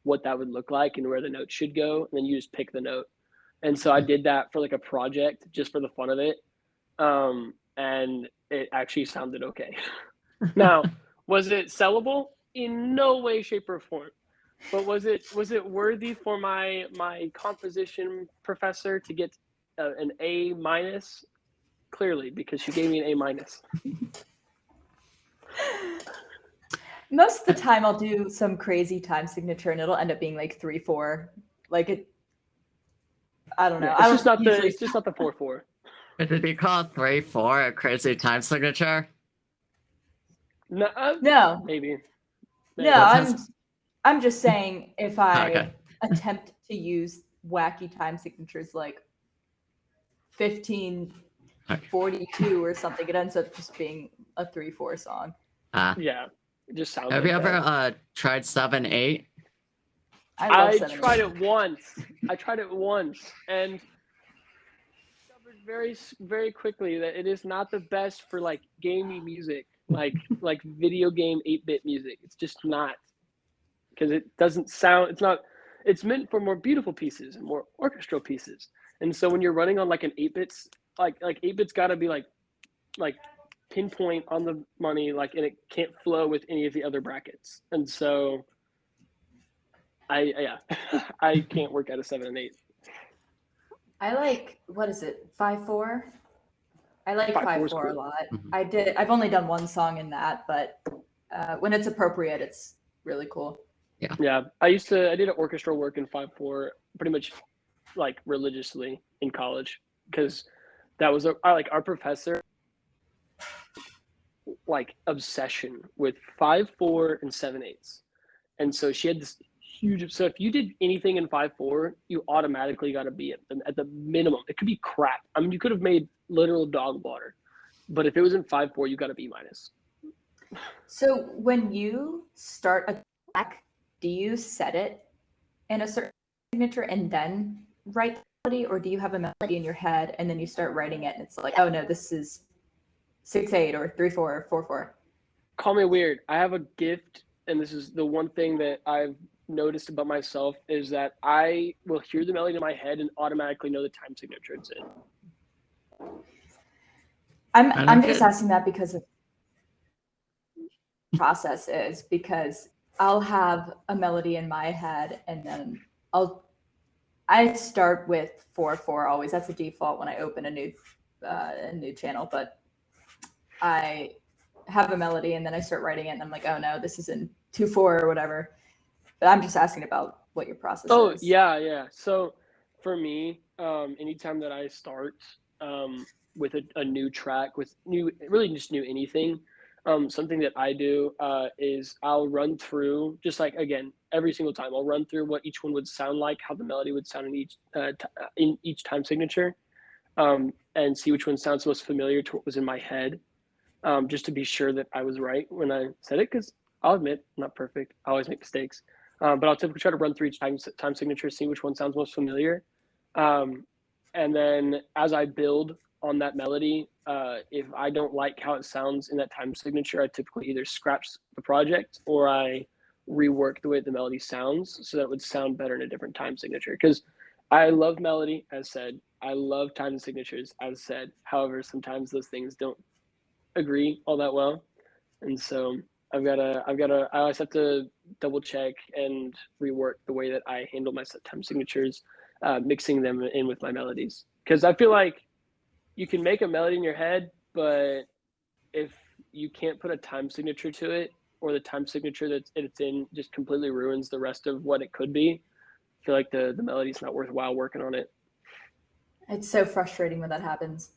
what that would look like and where the note should go, and then you just pick the note. And so I did that for like a project just for the fun of it, and it actually sounded okay. Now, was it sellable? In no way, shape, or form. But was it worthy for my composition professor to get an A minus? Clearly, because she gave me an A minus. Most of the time I'll do some crazy time signature and it'll end up being like 3/4. Like it, I don't know. Yeah, it's just not the 4/4. Did you call 3/4 a crazy time signature? No. Maybe. No, I'm just saying if I Okay. attempt to use wacky time signatures like 15/42 or something, it ends up just being a 3/4 song. Yeah, it just sounds. Have like you ever that. tried 7/8? I tried it once. And discovered very, very quickly that it is not the best for like gamey music, like video game 8-bit music. It's just not, because it doesn't sound. It's not. It's meant for more beautiful pieces and more orchestral pieces. And so when you're running on like an 8-bits, like 8-bits got to be like pinpoint on the money, like, and it can't flow with any of the other brackets. And so I can't work out a 7 and 8. I like, what is it, 5/4? I like 5/4 is 5/4 a cool. lot. Mhm. I've only done one song in that, but when it's appropriate, it's really cool. Yeah, I did orchestral work in 5/4 pretty much like religiously in college, because that was our professor like obsession with 5/4 and 7/8. And so she had this huge, so if you did anything in 5/4, you automatically got to be at the minimum. It could be crap. I mean, you could have made literal dog water, but if it was in 5/4, you got a B minus. So when you start a track, do you set it in a certain signature and then write the melody, or do you have a melody in your head and then you start writing it and it's like, oh no, this is 6/8 or 3/4 or 4/4? Call me weird. I have a gift, and this is the one thing that I've noticed about myself is that I will hear the melody in my head and automatically know the time signature it's in. I'm just asking that because of process is because I'll have a melody in my head and then I start with 4/4 always. That's a default when I open a new channel, but I have a melody and then I start writing it and I'm like, oh no, this is in 2/4 or whatever. But I'm just asking about what your process is. Oh yeah. So for me, anytime that I start with a new track, with really just new anything, something that I do is I'll run through, just like, again, every single time I'll run through what each one would sound like, how the melody would sound in each time signature, and see which one sounds most familiar to what was in my head, just to be sure that I was right when I said it, because I'll admit I'm not perfect. I always make mistakes, but I'll typically try to run through each time signature, see which one sounds most familiar, and then as I build on that melody, if I don't like how it sounds in that time signature, I typically either scratch the project or I rework the way the melody sounds so that it would sound better in a different time signature. Because I love melody, as said. I love time signatures, as said. However, sometimes those things don't agree all that well, and so I always have to double check and rework the way that I handle my time signatures, mixing them in with my melodies. Because I feel like you can make a melody in your head, but if you can't put a time signature to it, or the time signature that it's in just completely ruins the rest of what it could be, I feel like the melody's not worthwhile working on it. It's so frustrating when that happens.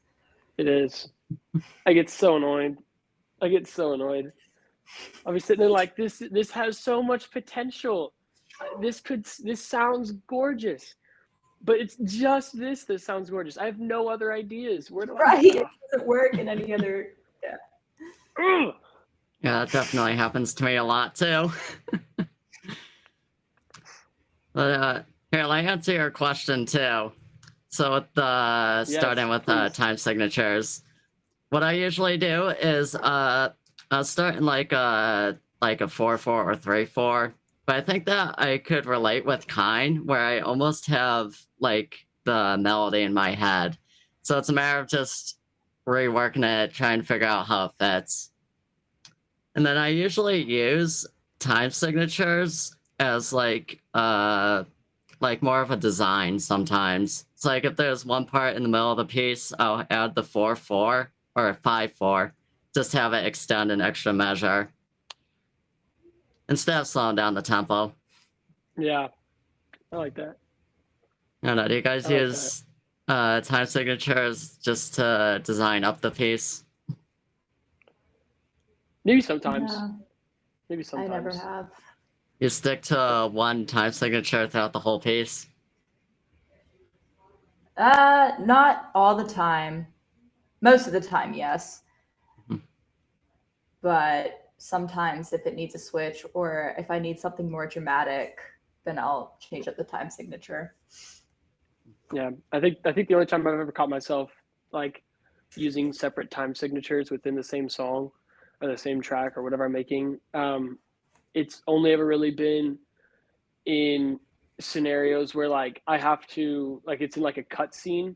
It is. I get so annoyed. I'll be sitting there like, this has so much potential. This sounds gorgeous. But it's just this that sounds gorgeous. I have no other ideas. Where do I It doesn't work in any other. Yeah. Yeah, it definitely happens to me a lot too. But here, let me answer your question too. So with starting with time signatures, what I usually do is I'll start in like a 4/4 or 3/4. But I think that I could relate with Kine, where I almost have like the melody in my head. So it's a matter of just reworking it, trying to figure out how it fits. And then I usually use time signatures as like more of a design sometimes. It's like if there's one part in the middle of the piece, I'll add the 4/4 or 5/4, just have it extend an extra measure instead of slowing down the tempo. Yeah, I like that. I don't know, do you guys use time signatures just to design up the piece? Maybe sometimes. No, Maybe sometimes. I never have. You stick to one time signature throughout the whole piece? Not all the time. Most of the time, yes. But sometimes if it needs a switch or if I need something more dramatic, then I'll change up the time signature. Yeah, I think the only time I've ever caught myself like using separate time signatures within the same song or the same track or whatever I'm making, it's only ever really been in scenarios where like I have to, like, it's in like a cut scene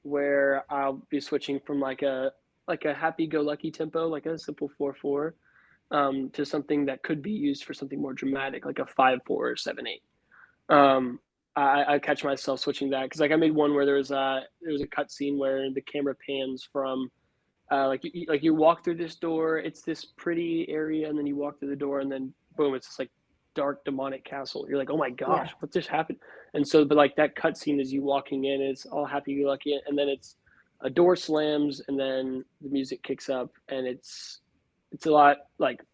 where I'll be switching from like a happy-go-lucky tempo, like a simple 4/4, to something that could be used for something more dramatic, like a 5/4 or 7/8. I catch myself switching that because like I made one where there was a cut scene where the camera pans from like you walk through this door, it's this pretty area, and then you walk through the door, and then boom, it's this like dark demonic castle. You're like, oh my gosh, what just happened? And so, but like that cut scene is you walking in, it's all happy-go-lucky, and then it's a door slams, and then the music kicks up, and it's a lot like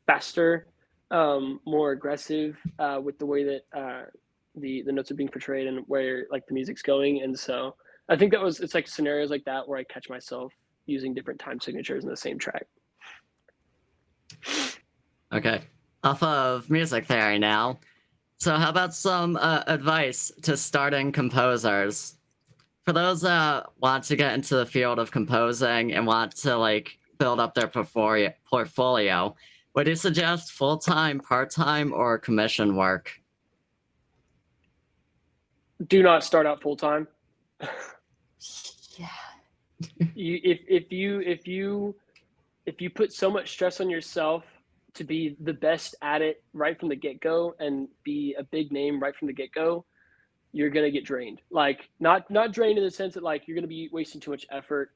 faster, more aggressive with the way that the notes are being portrayed and where like the music's going. And so I think it's like scenarios like that where I catch myself using different time signatures in the same track. Okay. off of music theory now. So how about some advice to starting composers? For those that want to get into the field of composing and want to like build up their portfolio, would you suggest full-time, part-time, or commission work? Do not start out full time. Yeah. If you put so much stress on yourself to be the best at it right from the get-go and be a big name right from the get-go, you're gonna get drained. Like not drained in the sense that like you're gonna be wasting too much effort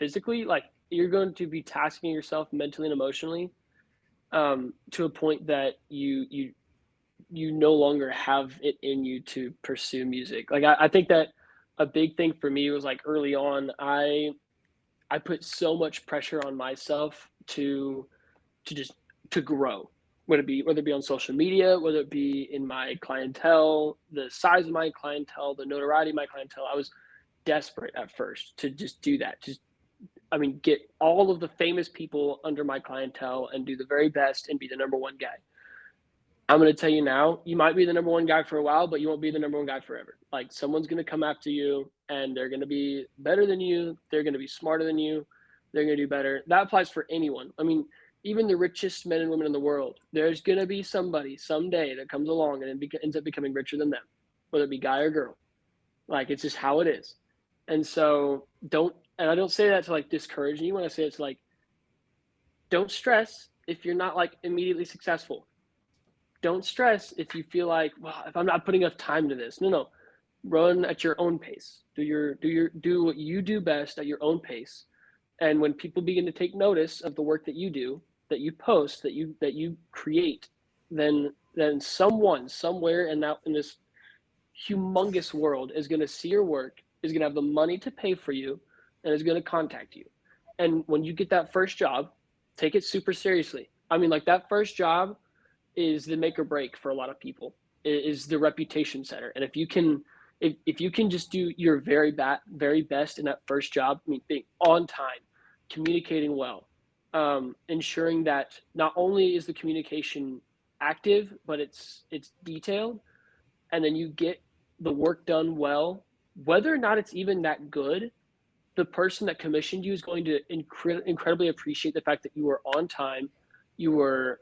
physically. Like you're going to be tasking yourself mentally and emotionally to a point that you no longer have it in you to pursue music. Like I think that a big thing for me was like early on, I put so much pressure on myself to just to grow, whether it be on social media, whether it be in my clientele, the size of my clientele, the notoriety of my clientele. I was desperate at first to just do that. Just get all of the famous people under my clientele and do the very best and be the number one guy. I'm going to tell you now, you might be the number one guy for a while, but you won't be the number one guy forever. Like someone's going to come after you and they're going to be better than you. They're going to be smarter than you. They're going to do better. That applies for anyone. Even the richest men and women in the world, there's going to be somebody someday that comes along and ends up becoming richer than them, whether it be guy or girl. Like it's just how it is. And so I don't say that to like discourage anyone. I say it's like, don't stress if you're not like immediately successful. Don't stress if you feel like, well, if I'm not putting enough time to this. No. Run at your own pace. Do what you do best at your own pace. And when people begin to take notice of the work that you do, that you post, that you create, then someone somewhere in this humongous world is going to see your work, is going to have the money to pay for you, and is going to contact you. And when you get that first job, take it super seriously. Like that first job is the make or break for a lot of people. It is the reputation center. And if you can just do your very best in that first job, being on time, communicating well, ensuring that not only is the communication active, but it's detailed, and then you get the work done well, whether or not it's even that good, the person that commissioned you is going to incredibly appreciate the fact that you were on time, you were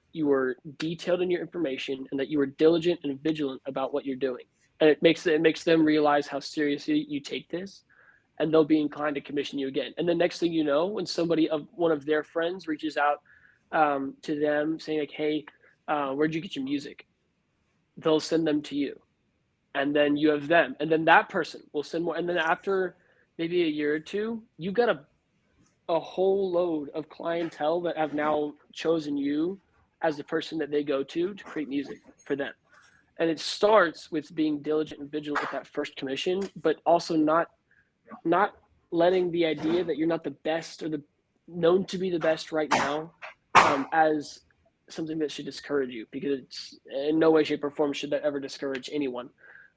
detailed in your information, and that you were diligent and vigilant about what you're doing. And it makes them realize how seriously you take this, and they'll be inclined to commission you again. And the next thing you know, when one of their friends reaches out to them saying like, hey, where'd you get your music? They'll send them to you. And then you have them. And then that person will send more. And then after maybe a year or two, you got a whole load of clientele that have now chosen you as the person that they go to create music for them. And it starts with being diligent and vigilant with that first commission, but also not letting the idea that you're not the best or the known to be the best right now as something that should discourage you, because it's in no way, shape, or form should that ever discourage anyone.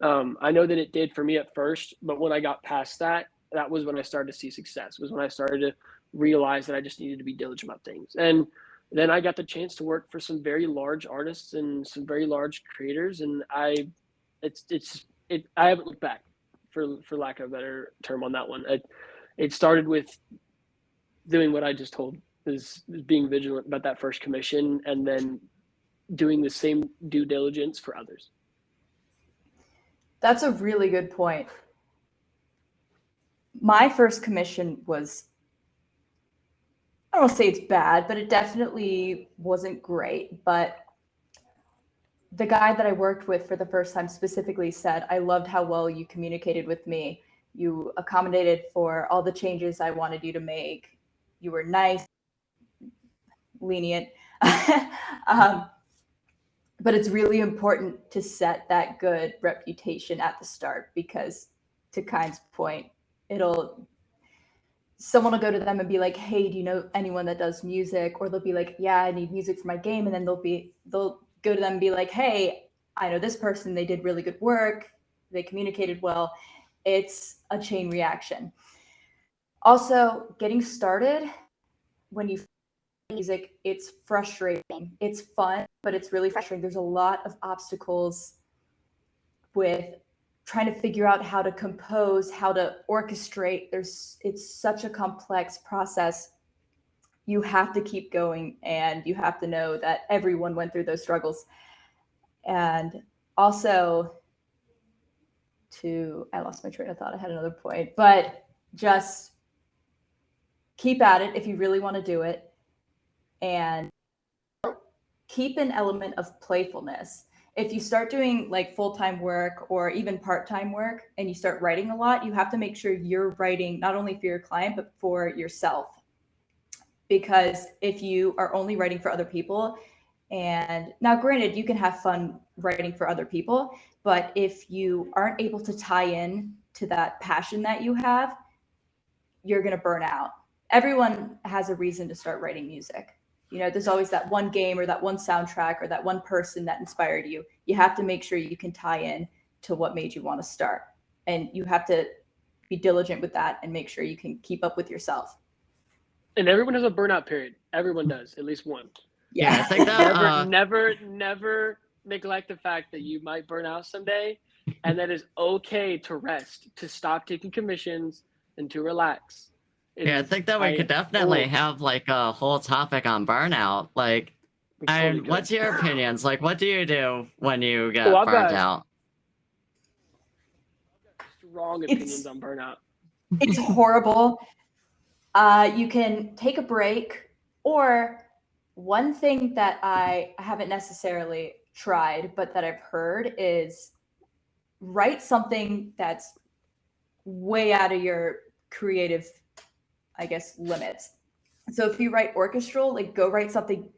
I know that it did for me at first, but when I got past that, that was when I started to see success, was when I started to realize that I just needed to be diligent about things. And then I got the chance to work for some very large artists and some very large creators, and I haven't looked back, for lack of a better term on that one. It started with doing what I just told, is being vigilant about that first commission, and then doing the same due diligence for others. That's a really good point. My first commission was, I don't want to say it's bad, but it definitely wasn't great. But the guy that I worked with for the first time specifically said, I loved how well you communicated with me. You accommodated for all the changes I wanted you to make. You were nice, lenient. But it's really important to set that good reputation at the start, because to Kyne's point, someone will go to them and be like, hey, do you know anyone that does music? Or they'll be like, yeah, I need music for my game. And then they'll go to them and be like, hey, I know this person, they did really good work, they communicated well. It's a chain reaction. Also, getting started, when you music, it's frustrating. It's fun, but it's really frustrating. There's a lot of obstacles with trying to figure out how to compose, how to orchestrate. It's such a complex process. You have to keep going, and you have to know that everyone went through those struggles. And also I lost my train of thought. I had another point, but just keep at it if you really want to do it, and keep an element of playfulness. If you start doing like full-time work or even part-time work and you start writing a lot, you have to make sure you're writing not only for your client, but for yourself. Because if you are only writing for other people, and now granted, you can have fun writing for other people, but if you aren't able to tie in to that passion that you have, you're going to burn out. Everyone has a reason to start writing music. You know, there's always that one game or that one soundtrack or that one person that inspired you. You have to make sure you can tie in to what made you want to start. And you have to be diligent with that and make sure you can keep up with yourself. And everyone has a burnout period. Everyone does, at least one. Yeah, I think that Never neglect the fact that you might burn out someday, and that it's okay to rest, to stop taking commissions, and to relax. I think that we could definitely have like a whole topic on burnout. Like, what's your opinions? Like, what do you do when you get burnt out? Strong opinions on burnout. It's horrible. You can take a break, or one thing that I haven't necessarily tried, but that I've heard is write something that's way out of your creative, I guess, limits. So if you write orchestral, like go write something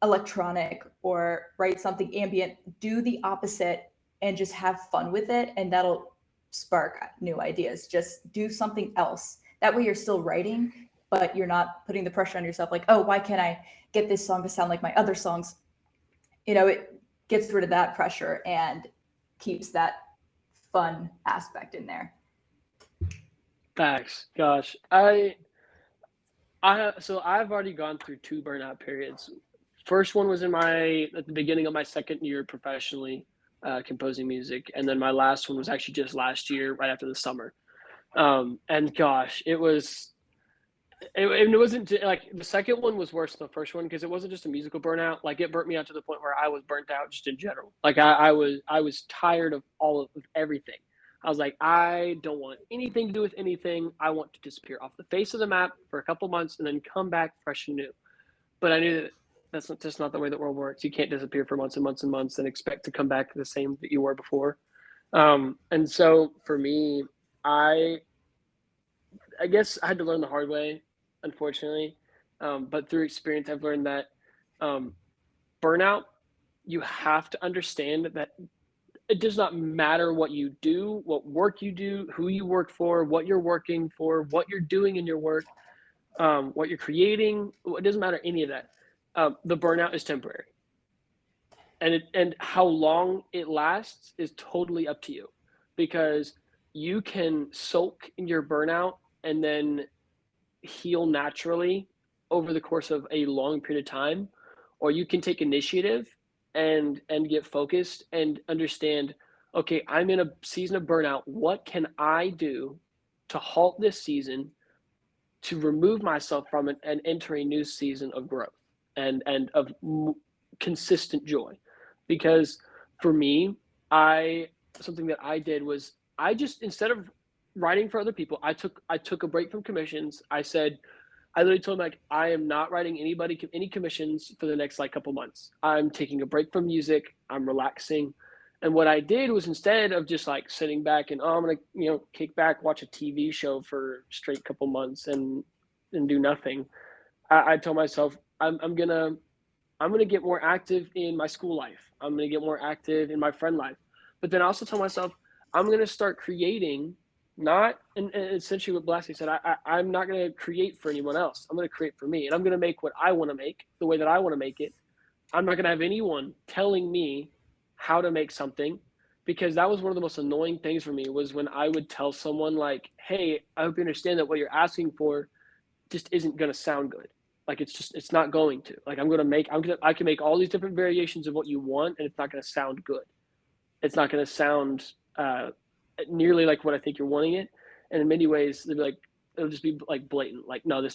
electronic or write something ambient, do the opposite and just have fun with it. And that'll spark new ideas. Just do something else. That way you're still writing, but you're not putting the pressure on yourself. Like, oh, why can't I get this song to sound like my other songs? You know, it gets rid of that pressure and keeps that fun aspect in there. Facts. Gosh, so I've already gone through 2 burnout periods. First one was at the beginning of my second year professionally composing music, and then my last one was actually just last year, right after the summer. And gosh, it wasn't like the second one was worse than the first one because it wasn't just a musical burnout. Like it burnt me out to the point where I was burnt out just in general. Like I was tired of of everything. I was like, I don't want anything to do with anything. I want to disappear off the face of the map for a couple months and then come back fresh and new. But I knew that that's just not the way the world works. You can't disappear for months and months and months and expect to come back the same that you were before. And so for me, I guess I had to learn the hard way, unfortunately. But through experience, I've learned that burnout, you have to understand that it does not matter what you do, what work you do, who you work for, what you're working for, what you're doing in your work, what you're creating. It doesn't matter any of that. The burnout is temporary. And how long it lasts is totally up to you, because you can soak in your burnout and then heal naturally over the course of a long period of time, or you can take initiative and get focused and understand, okay, I'm in a season of burnout. What can I do to halt this season, to remove myself from it and enter a new season of growth and of consistent joy? Because for me, something that I did was I just, instead of writing for other people, I took a break from commissions. I literally told him, like, I am not writing any commissions for the next like couple months. I'm taking a break from music. I'm relaxing. And what I did was, instead of just like sitting back and, I'm going to, kick back, watch a TV show for straight couple months and do nothing, I told myself, I'm going to get more active in my school life. I'm going to get more active in my friend life. But then I also told myself, I'm going to start creating. And essentially what Blasty said, I'm not going to create for anyone else. I'm going to create for me, and I'm going to make what I want to make the way that I want to make it. I'm not going to have anyone telling me how to make something, because that was one of the most annoying things for me, was when I would tell someone like, hey, I hope you understand that what you're asking for just isn't going to sound good. Like it's not going to. Like I can make all these different variations of what you want, and it's not going to sound good. It's not going to sound nearly like what I think you're wanting it. And in many ways, it'll just be like blatant. Like, no,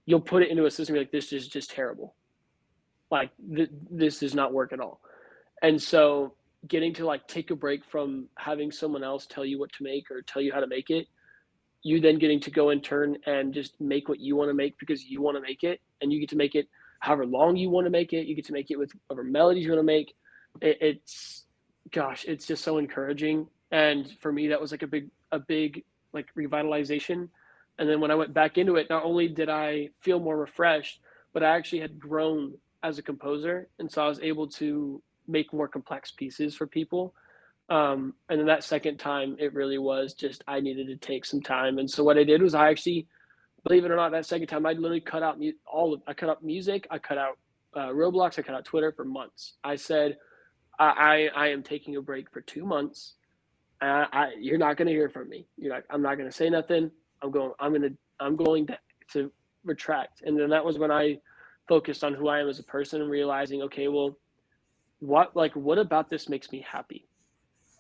you'll put it into a system, like, this is just terrible. Like this does not work at all. And so getting to like take a break from having someone else tell you what to make or tell you how to make it, you then getting to go in turn and just make what you want to make because you want to make it, and you get to make it however long you want to make it. You get to make it with whatever melodies you want to make. It's just so encouraging. And for me, that was like a big like revitalization. And then when I went back into it, not only did I feel more refreshed, but I actually had grown as a composer, and so I was able to make more complex pieces for people. And then that second time, it really was just I needed to take some time. And so what I did was I actually, believe it or not, that second time I literally cut out I cut out music, I cut out Roblox, I cut out Twitter for months. I said I am taking a break for 2 months. You're not going to hear from me. I'm not going to say nothing. I'm going to retract. And then that was when I focused on who I am as a person and realizing, okay, well, what about this makes me happy?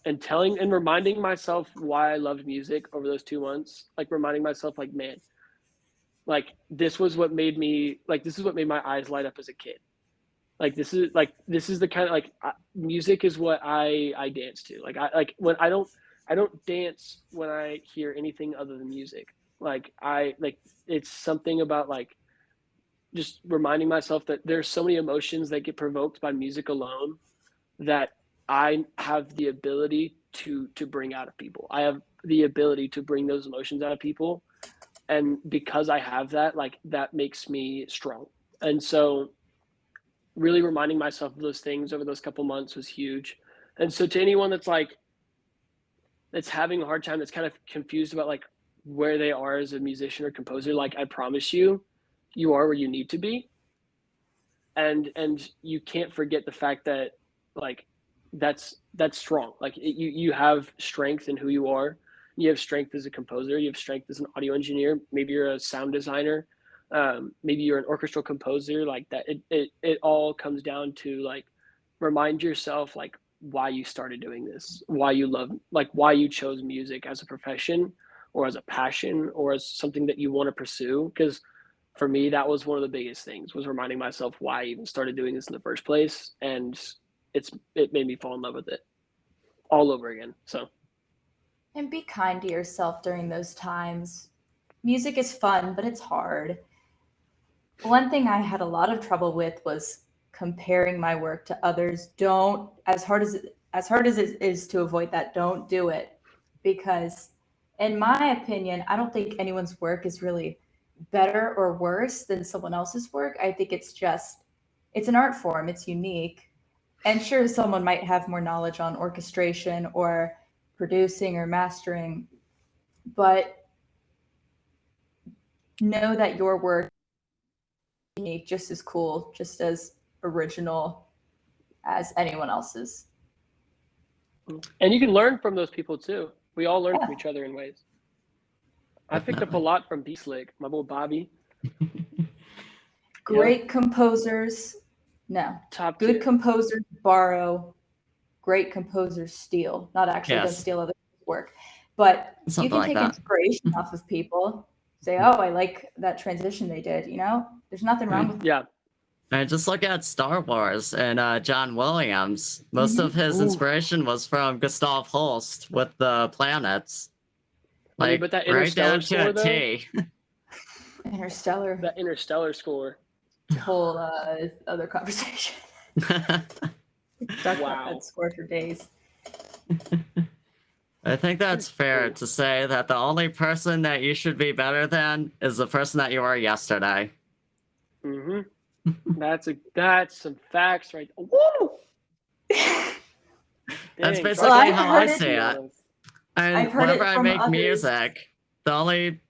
And reminding myself why I loved music over those 2 months, like reminding myself, like, man, like this is what made my eyes light up as a kid. This is the kind of music is what I dance to. I don't dance when I hear anything other than music. It's something about like just reminding myself that there's so many emotions that get provoked by music alone that I have the ability to bring out of people. I have the ability to bring those emotions out of people. And because I have that, like that makes me strong. And so really reminding myself of those things over those couple months was huge. And so to anyone that's having a hard time, that's kind of confused about like where they are as a musician or composer, like I promise you, you are where you need to be. And you can't forget the fact that like that's strong. Like you have strength in who you are. You have strength as a composer. You have strength as an audio engineer. Maybe you're a sound designer. Maybe you're an orchestral composer. Like that. It all comes down to like remind yourself like why you started doing this, why you chose music as a profession or as a passion or as something that you want to pursue. Because for me, that was one of the biggest things, was reminding myself why I even started doing this in the first place. And it made me fall in love with it all over again. So. And be kind to yourself during those times. Music is fun, but it's hard. One thing I had a lot of trouble with was comparing my work to others. Don't, as hard as it is to avoid that, don't do it. Because in my opinion, I don't think anyone's work is really better or worse than someone else's work. I think it's an art form. It's unique. And sure, someone might have more knowledge on orchestration or producing or mastering, but know that your work is unique, just as cool, just as original as anyone else's. And you can learn from those people too. We all learn from each other in ways. I picked up a lot from B-Slick, my boy Bobby. Great composers, Top good tier. composers borrow, great composers steal. Not actually don't Yes. steal other people's work, but Something you can like take that. inspiration off of people. Say, oh, I like that transition they did. There's nothing wrong with Yeah. And just look at Star Wars and John Williams. Most of his Ooh. inspiration was from Gustav Holst with the planets. Like, but that right down Interstellar to score, a though, T. Interstellar. that Interstellar score. Whole other conversation. Talk about that score for days. I think that's fair to say that the only person that you should be better than is the person that you were yesterday. Mm-hmm. That's some facts right there. Woo! That's Dang, basically I've how heard I it- see it. And I've heard it whenever I from make others. music, the only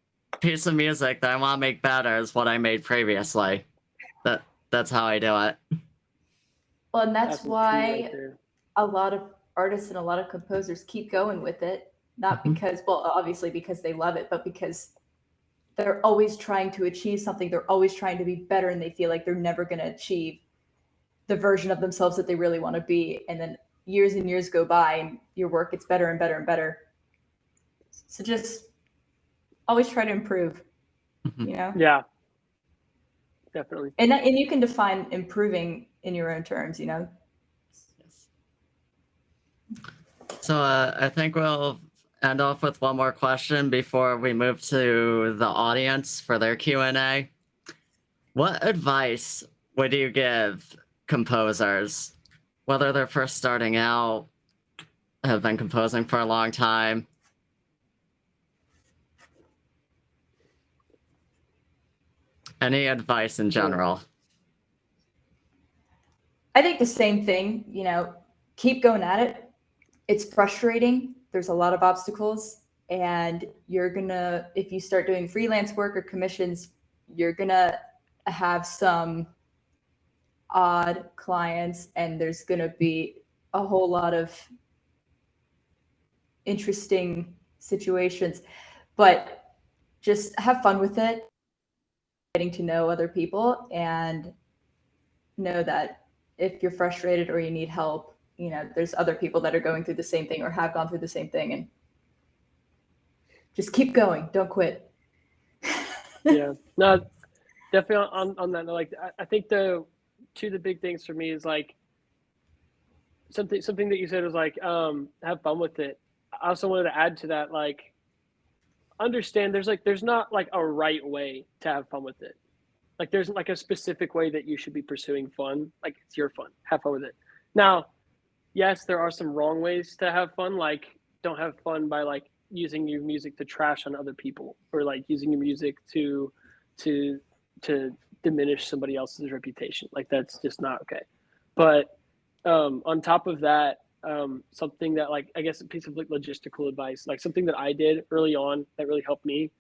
piece of music that I want to make better is what I made previously. That's how I do it. Well, and that's some tea why right there. a lot of artists and a lot of composers keep going with it. Not because, well, obviously because they love it, but because they're always trying to achieve something. They're always trying to be better, and they feel like they're never going to achieve the version of themselves that they really want to be. And then years and years go by and your work gets better and better and better. So just always try to improve, you know? Yeah, definitely. And you can define improving in your own terms, you know? Yes. So I think we'll end off with one more question before we move to the audience for their Q&A. What advice would you give composers, whether they're first starting out, have been composing for a long time? Any advice in general? I think the same thing, you know, keep going at it. It's frustrating. There's a lot of obstacles, and you're gonna, if you start doing freelance work or commissions, you're gonna have some odd clients, and there's gonna be a whole lot of interesting situations, but just have fun with it, getting to know other people, and know that if you're frustrated or you need help, you know, there's other people that are going through the same thing or have gone through the same thing, and just keep going. Don't quit. Yeah, no, definitely on that. Like, I think the big things for me is like something that you said was like, have fun with it. I also wanted to add to that, like, understand there's not like a right way to have fun with it. Like, there's like a specific way that you should be pursuing fun. Like, it's your fun. Have fun with it. Now, yes, there are some wrong ways to have fun. Like, don't have fun by like using your music to trash on other people, or like using your music to diminish somebody else's reputation. Like, that's just not okay. But on top of that, something that, like, I guess a piece of like logistical advice, like something that I did early on that really helped me.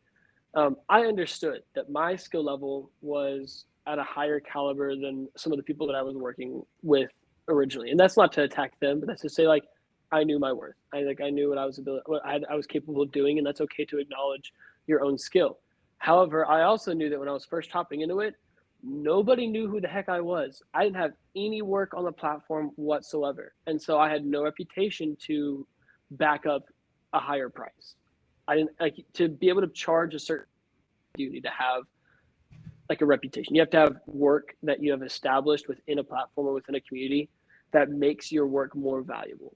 I understood that my skill level was at a higher caliber than some of the people that I was working with originally, and that's not to attack them, but that's to say, like, I knew my worth. I knew what I was capable of doing, and that's okay to acknowledge your own skill. However, I also knew that when I was first hopping into it, nobody knew who the heck I was. I didn't have any work on the platform whatsoever, and so I had no reputation to back up a higher price. I didn't, like, to be able to charge a certain, you need to have like a reputation. You have to have work that you have established within a platform or within a community that makes your work more valuable.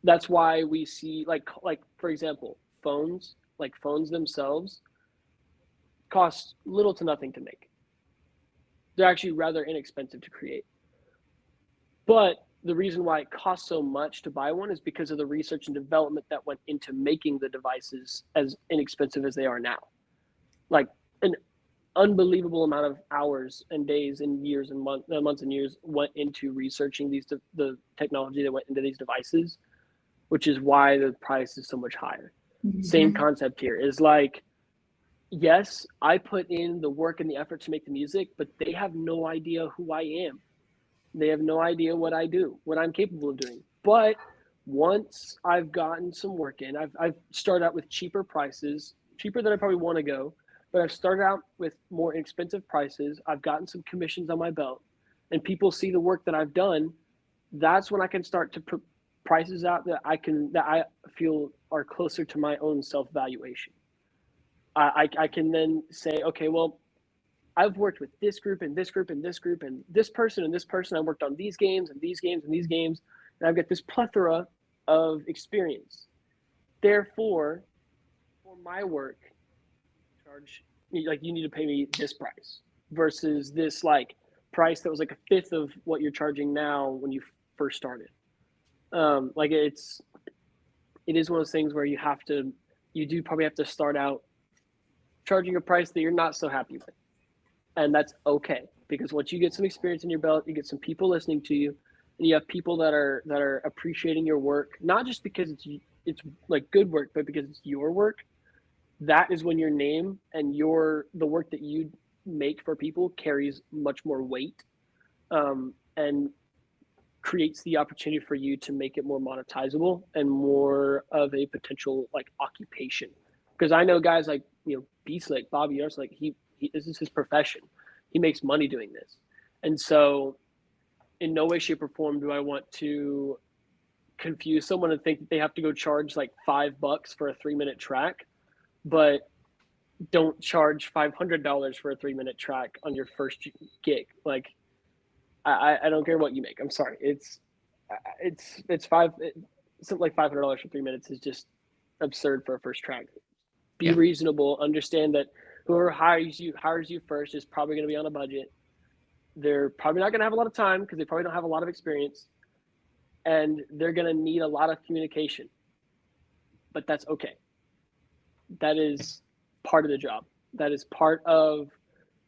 That's why we see like for example, phones themselves cost little to nothing to make. They're actually rather inexpensive to create. But the reason why it costs so much to buy one is because of the research and development that went into making the devices as inexpensive as they are now. Like, an unbelievable amount of hours and days and years and months and years went into researching the technology that went into these devices, which is why the price is so much higher. Mm-hmm. Same concept here is like, yes, I put in the work and the effort to make the music, but they have no idea who I am. They have no idea what I do, what I'm capable of doing. But once I've gotten some work in, I've started out with cheaper prices, cheaper than I probably want to go, but I've started out with more expensive prices. I've gotten some commissions on my belt, and people see the work that I've done. That's when I can start to put prices out that I feel are closer to my own self-valuation. I can then say, okay, well, I've worked with this group and this group and this group and this person and this person. I worked on these games and these games and these games, and I've got this plethora of experience. Therefore, for my work, charge, like, you need to pay me this price versus this like price that was like a fifth of what you're charging now when you first started. Like, it is one of those things where you do probably have to start out charging a price that you're not so happy with. And that's okay, because once you get some experience in your belt, you get some people listening to you, and you have people that are appreciating your work, not just because it's like good work, but because it's your work. That is when your name and the work that you make for people carries much more weight, and creates the opportunity for you to make it more monetizable and more of a potential like occupation. Because I know guys like Be Slick, Bobby Arce, like he this is his profession. He makes money doing this. And so in no way, shape, or form do I want to confuse someone and think that they have to go charge like $5 for a 3-minute track, but don't charge $500 for a 3-minute track on your first gig. Like, I don't care what you make. I'm sorry. It's something like $500 for 3 minutes is just absurd for a first track. Be reasonable. Understand that whoever hires you first is probably going to be on a budget. They're probably not going to have a lot of time because they probably don't have a lot of experience, and they're going to need a lot of communication. But that's okay. That is part of the job. That is part of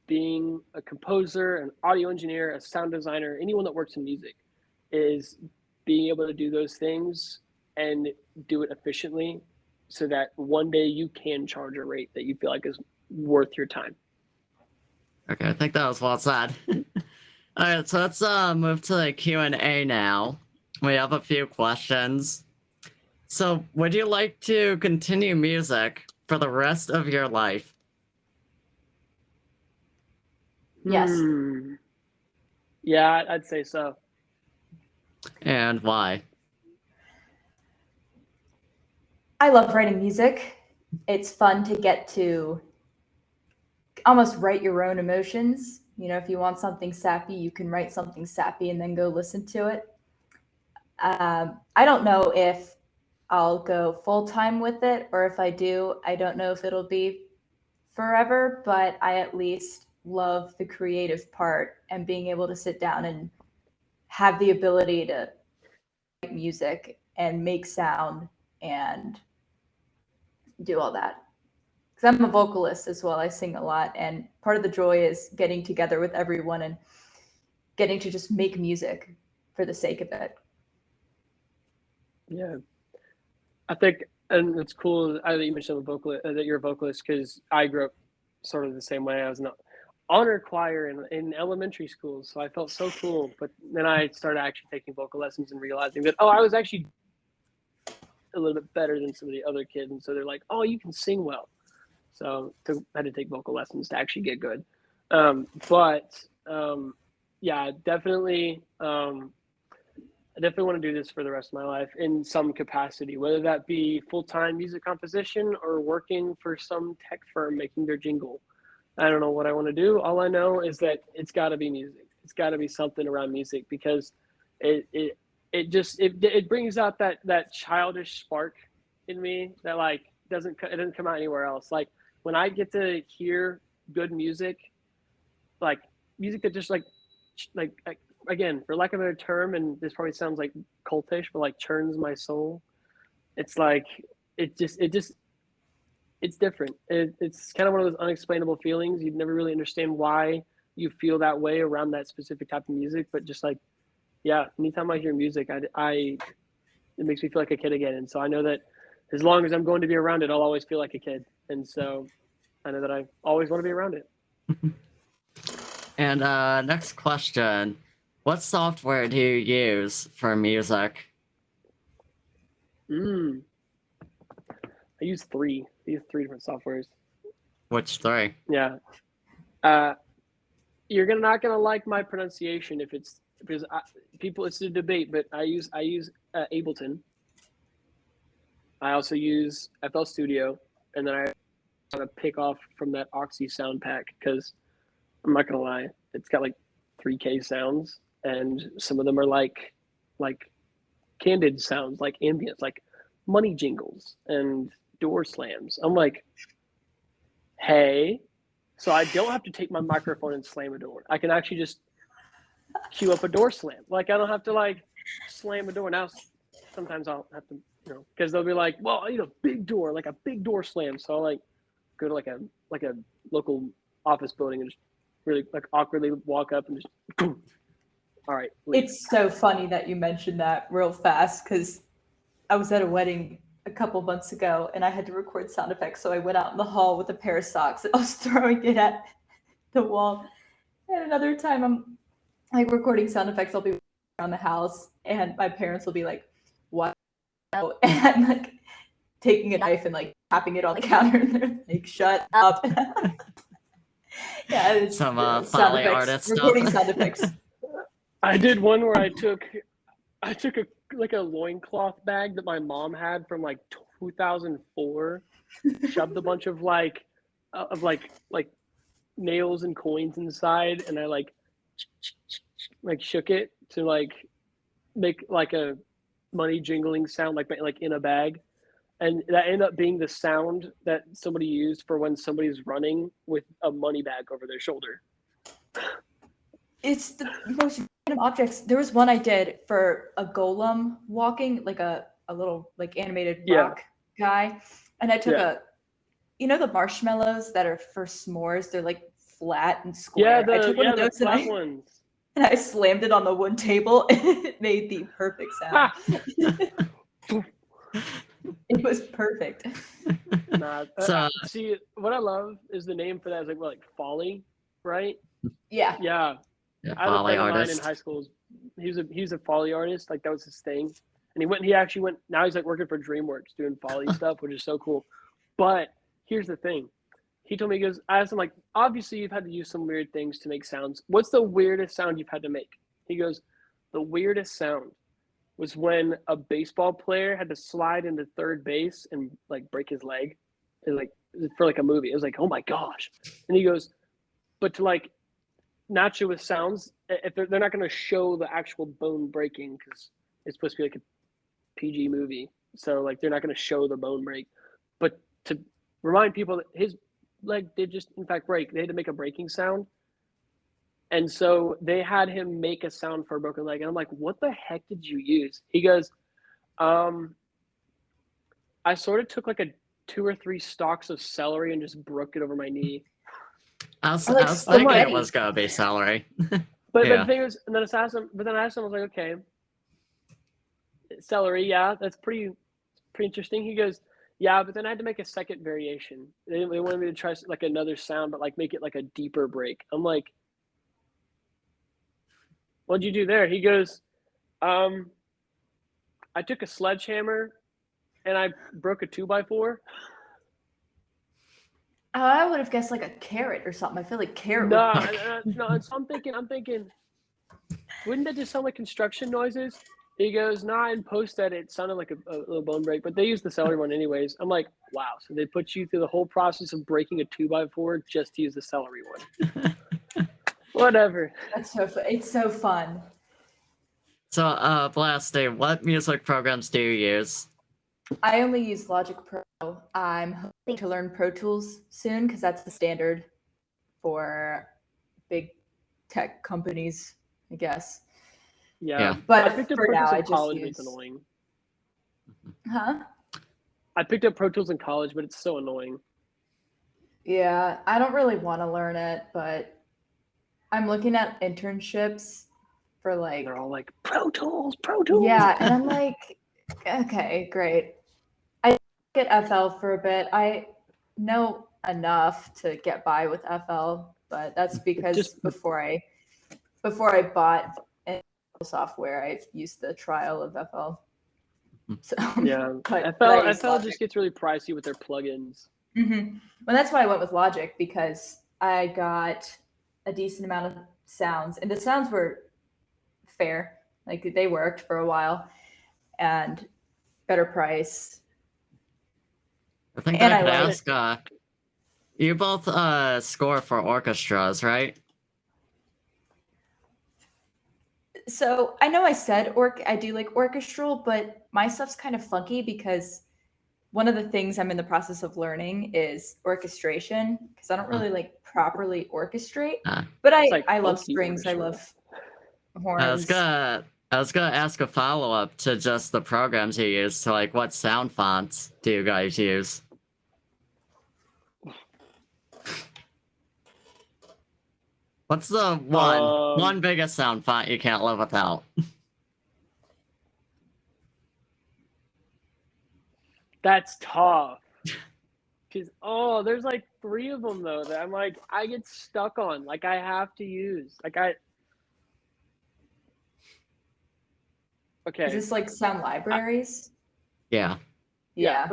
being a composer, an audio engineer, a sound designer, anyone that works in music, is being able to do those things and do it efficiently so that one day you can charge a rate that you feel like is worth your time. Okay, I think that was well said. All right, so let's move to the Q&A now. We have a few questions. So, would you like to continue music for the rest of your life? Yes. Yeah, I'd say so. And why? I love writing music. It's fun to get to almost write your own emotions. If you want something sappy, you can write something sappy and then go listen to it. I don't know if I'll go full-time with it, or if I do, I don't know if it'll be forever, but I at least love the creative part and being able to sit down and have the ability to write music and make sound and do all that. Because I'm a vocalist as well. I sing a lot, and part of the joy is getting together with everyone and getting to just make music for the sake of it. Yeah, I think, and it's cool that you mentioned that you're a vocalist, because I grew up sort of the same way. I was in an honor choir in elementary school, so I felt so cool. But then I started actually taking vocal lessons and realizing that, I was actually a little bit better than some of the other kids, and so they're like, "Oh, you can sing well." So I had to take vocal lessons to actually get good. Yeah, definitely. I definitely want to do this for the rest of my life in some capacity, whether that be full-time music composition or working for some tech firm making their jingle. I don't know what I want to do. All I know is that it's got to be music. It's got to be something around music, because it brings out that childish spark in me that it doesn't come out anywhere else. Like when I get to hear good music, like music that just like again, for lack of a better term, and this probably sounds like cultish, but churns my soul. It's like it's different. It's kind of one of those unexplainable feelings. You'd never really understand why you feel that way around that specific type of music, but just anytime I hear music, it makes me feel like a kid again. And so I know that as long as I'm going to be around it, I'll always feel like a kid. And so I know that I always want to be around it. And next question. What software do you use for music? I use 3. I use 3 different softwares. Which 3? Yeah. You're not gonna like my pronunciation because it's a debate, but I use Ableton. I also use FL Studio, and then I kind of pick off from that Oxy sound pack, because I'm not gonna lie, it's got 3K sounds, and some of them are like candid sounds, like ambience, like money jingles and door slams. I'm like, hey, so I don't have to take my microphone and slam a door. I can actually just cue up a door slam. I don't have to slam a door. Now, sometimes I'll have to, because they'll be like, well, I need a big door, like a big door slam. So I'll go to a local office building and just really awkwardly walk up and just boom. All right. Leave. It's so funny that you mentioned that real fast, because I was at a wedding a couple months ago and I had to record sound effects. So I went out in the hall with a pair of socks and I was throwing it at the wall. And another time I'm recording sound effects, I'll be around the house and my parents will be like, what? And I'm like, taking a knife and like tapping it on the counter and they're like, shut up. Yeah, it's Some sound Foley effects, artist recording stuff. sound effects. I did one where I took a like a loincloth bag that my mom had from like 2004, shoved a bunch of like nails and coins inside, and I like shook it to like make like a money jingling sound like in a bag. And that ended up being the sound that somebody used for when somebody's running with a money bag over their shoulder. It's the most random objects. There was one I did for a golem walking, like a little like animated Yeah. rock guy. And I took Yeah. the marshmallows that are for s'mores, they're like flat and Yeah, square. I took one of the those flat ones. and I slammed it on the wood table and it made the perfect sound. It was perfect. Nah, So- see, what I love is the name for that is like Folly, right? Yeah. Yeah. Yeah, I had a Foley friend of mine in artist. high school. He's a Folly artist. Like that was his thing. And he actually went, now he's like working for DreamWorks doing Folly stuff, which is so cool. But here's the thing. He told me, he goes, I asked him, like, obviously you've had to use some weird things to make sounds. What's the weirdest sound you've had to make? He goes, the weirdest sound was when a baseball player had to slide into third base and like break his leg. And like for like a movie. It was like, oh my gosh. And he goes, but to like match it with sounds, if they're not going to show the actual bone breaking because it's supposed to be like a PG movie. So like they're not going to show the bone break. But to remind people that his leg did just in fact break, they had to make a breaking sound. And so they had him make a sound for a broken leg. And I'm like, what the heck did you use? He goes, I sort of took like 2 or 3 stalks of celery and just broke it over my knee. I was like thinking it spaghetti. was gonna be celery. But Yeah. the thing is, and then I asked him, I was like, okay, celery, yeah, that's pretty interesting. He goes, yeah, but then I had to make a second variation. They wanted me to try like another sound, but like make it like a deeper break. I'm like, what'd you do there? He goes, I took a sledgehammer and I broke a 2x4. I would have guessed like a carrot or something. I feel like carrot No, would no. So I'm thinking, wouldn't that just sound like construction noises? He goes, nah, in post edit, it sounded like a little bone break, but they use the celery one anyways. I'm like, wow. So they put you through the whole process of breaking a 2x4 just to use the celery one. Whatever. That's so fun. It's so fun. So, Blasty, what music programs do you use? I only use Logic Pro. I'm hoping to learn Pro Tools soon because that's the standard for big tech companies, I guess. Yeah. But I picked up for Pro now, Tools I in just college, but use. it's annoying. Huh? I picked up Pro Tools in college, but it's so annoying. Yeah, I don't really want to learn it, but I'm looking at internships for like. They're all like, Pro Tools, Pro Tools. Yeah, and I'm like, okay, great. I get FL for a bit. I know enough to get by with FL, but that's because before I bought software, I used the trial of FL. So Yeah, but FL I use just Logic. gets really pricey with their plugins. Mm-hmm. Well, that's why I went with Logic because I got a decent amount of sounds, and the sounds were fair. Like they worked for a while, and better price. I think And I I could like ask, you both score for orchestras, right? So I know I said I do like orchestral, but my stuff's kind of funky because one of the things I'm in the process of learning is orchestration because I don't really like properly orchestrate. But It's like I love funky strings, I orchestra. love horns. I was gonna ask a follow-up to just the programs you use, to like what sound fonts do you guys use? What's the one biggest sound font you can't live without? That's tough. Cause there's like 3 of them though that I'm like I get stuck on. Like I have to use. Okay. Is this like sound libraries? Yeah. Yeah.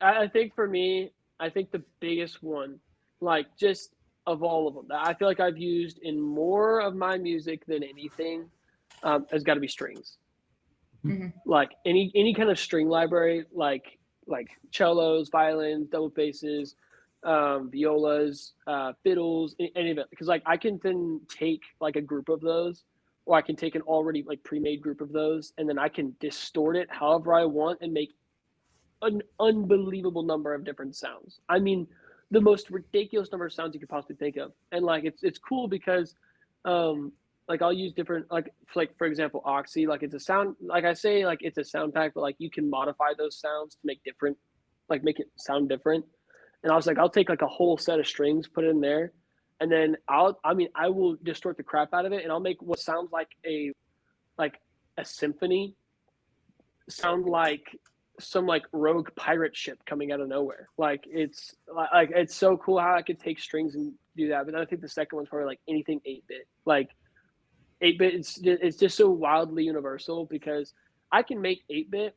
I think for me, I think the biggest one, like just of all of them, that I feel like I've used in more of my music than anything, has got to be strings. Mhm. Like any kind of string library, like cellos, violins, double basses, violas, fiddles, any of it. Because like I can then take like a group of those, or I can take an already like pre-made group of those, and then I can distort it however I want and make an unbelievable number of different sounds. I mean, the most ridiculous number of sounds you could possibly think of. And like it's cool because like I'll use different like for example Oxy, like it's a sound, like I say, like it's a sound pack, but like you can modify those sounds to make different, like make it sound different. And I was like, I'll take like a whole set of strings, put it in there, and then I will distort the crap out of it, and I'll make what sounds like a symphony sound like some like rogue pirate ship coming out of nowhere. Like it's so cool how I could take strings and do that. But then I think the second one's probably like anything 8-bit. Like 8-bit, it's just so wildly universal because I can make 8-bit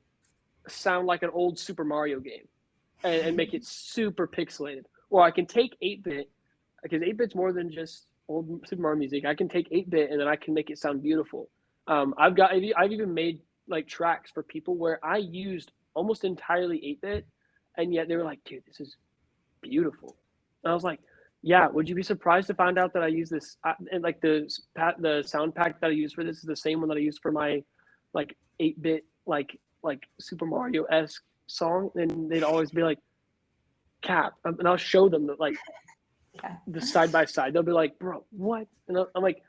sound like an old Super Mario game and make it super pixelated. Or I can take 8-bit, because 8-bit's more than just old Super Mario music. I can take 8-bit and then I can make it sound beautiful. I've even made like tracks for people where I used almost entirely 8-bit, and yet they were like, dude, this is beautiful. And I was like, yeah, would you be surprised to find out that I use this, and like the sound pack that I use for this is the same one that I use for my like 8-bit like Super Mario-esque song? And they'd always be like, Cap. And I'll show them that like the side by side. They'll be like, bro, what? And I'm like,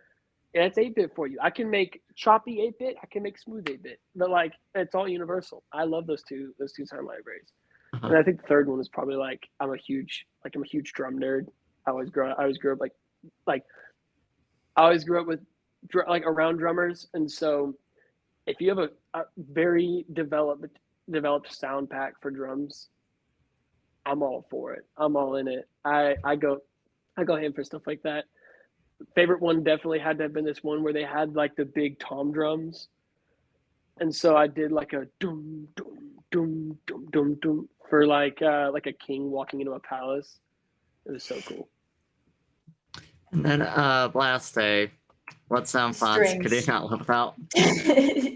yeah, it's 8-bit for you. I can make choppy 8-bit. I can make smooth 8-bit. But like, it's all universal. I love those two sound libraries. Uh-huh. And I think the third one is probably like I'm a huge drum nerd. I always grew up like I always grew up with like around drummers, and so if you have a very developed sound pack for drums, I'm all for it. I'm all in it. I go in for stuff like that. Favorite one definitely had to have been this one where they had like the big tom drums, and so I did like a dum dum dum dum dum dum for like a king walking into a palace. It was so cool. And then last day, what sound fonts could you Strings. not live without?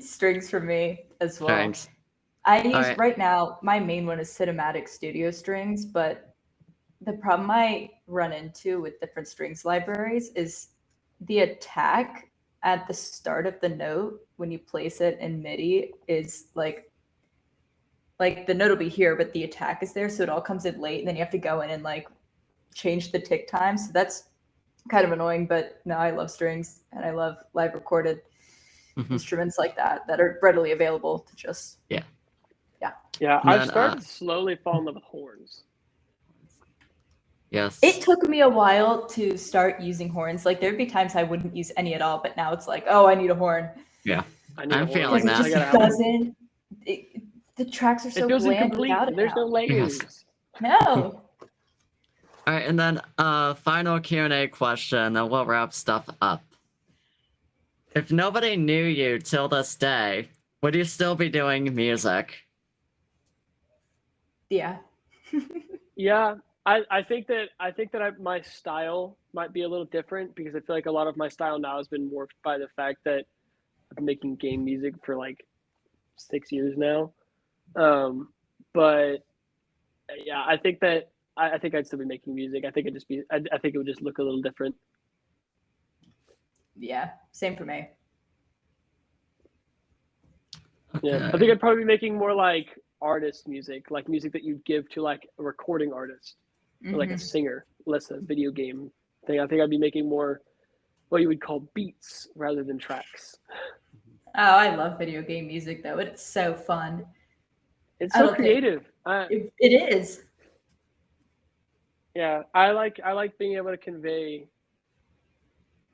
Strings for me as well. Strings. I use Alright. right now, my main one is Cinematic Studio Strings, but the problem I run into with different strings libraries is the attack at the start of the note when you place it in MIDI is like the note will be here, but the attack is there, so it all comes in late, and then you have to go in and like change the tick time. So that's kind of annoying, but no, I love strings and I love live recorded instruments like that are readily available to just Yeah, And I've then, started to slowly fall in love with horns. Yes. It took me a while to start using horns. Like there'd be times I wouldn't use any at all, but now it's like, oh, I need a horn. Yeah. I need a I'm horn. feeling Because that. it just doesn't. The tracks are so It feels bland incomplete. without it. There's no now. layers. No. All right, and then final Q&A question, then we'll wrap stuff up. If nobody knew you till this day, would you still be doing music? Yeah. Yeah, I think that my style might be a little different because I feel like a lot of my style now has been morphed by the fact that I've been making game music for like 6 years now. But yeah, I think that I think I'd still be making music. I think I think it would just look a little different. Yeah. Same for me. Yeah, I think I'd probably be making more like artist music, like music that you'd give to like a recording artist or like a singer, less a video game thing. I think I'd be making more what you would call beats rather than tracks. Oh, I love video game music though. It's so fun. It's I so don't think- creative. It is. Yeah, I like being able to convey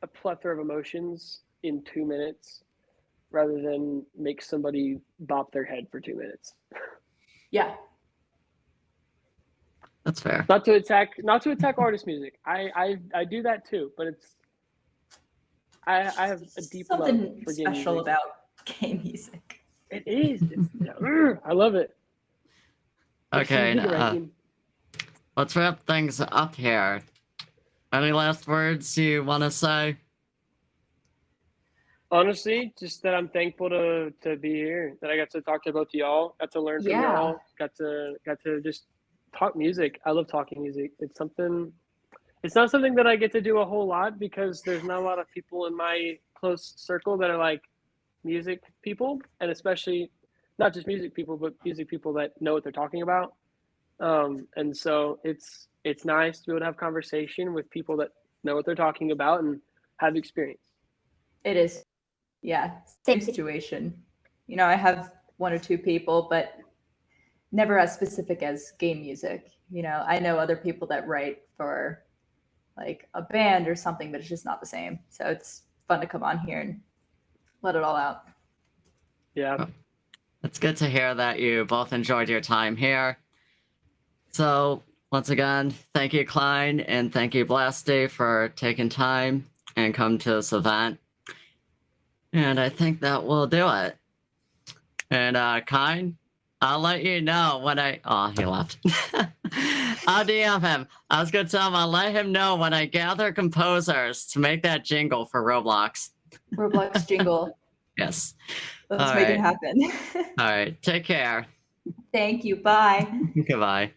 a plethora of emotions in 2 minutes rather than make somebody bop their head for 2 minutes. Yeah. That's fair. Not to attack artist music. I do that too, but it's I have a deep Something love for game special music. about game music. It is. I love it. Okay, You're the right team. let's wrap things up here. Any last words you want to say? Honestly, just that I'm thankful to be here. That I got to talk to both of y'all. Got to learn from Yeah. y'all. Got to just talk music. I love talking music. It's something. It's not something that I get to do a whole lot because there's not a lot of people in my close circle that are like music people, and especially not just music people, but music people that know what they're talking about. And so it's nice to be able to have conversation with people that know what they're talking about and have experience. It is. Yeah. Same situation. You know, I have one or two people, but never as specific as game music. You know, I know other people that write for like a band or something, but it's just not the same. So it's fun to come on here and let it all out. Yeah. It's good to hear that you both enjoyed your time here. So, once again, thank you, Klein, and thank you, Blasty, for taking time and come to this event. And I think that will do it. And, Klein, I'll let you know when I... Oh, he left. I'll DM him. I was going to tell him I'll let him know when I gather composers to make that jingle for Roblox. Roblox jingle. Yes. Let's All make right. it happen. All right. Take care. Thank you. Bye. Goodbye.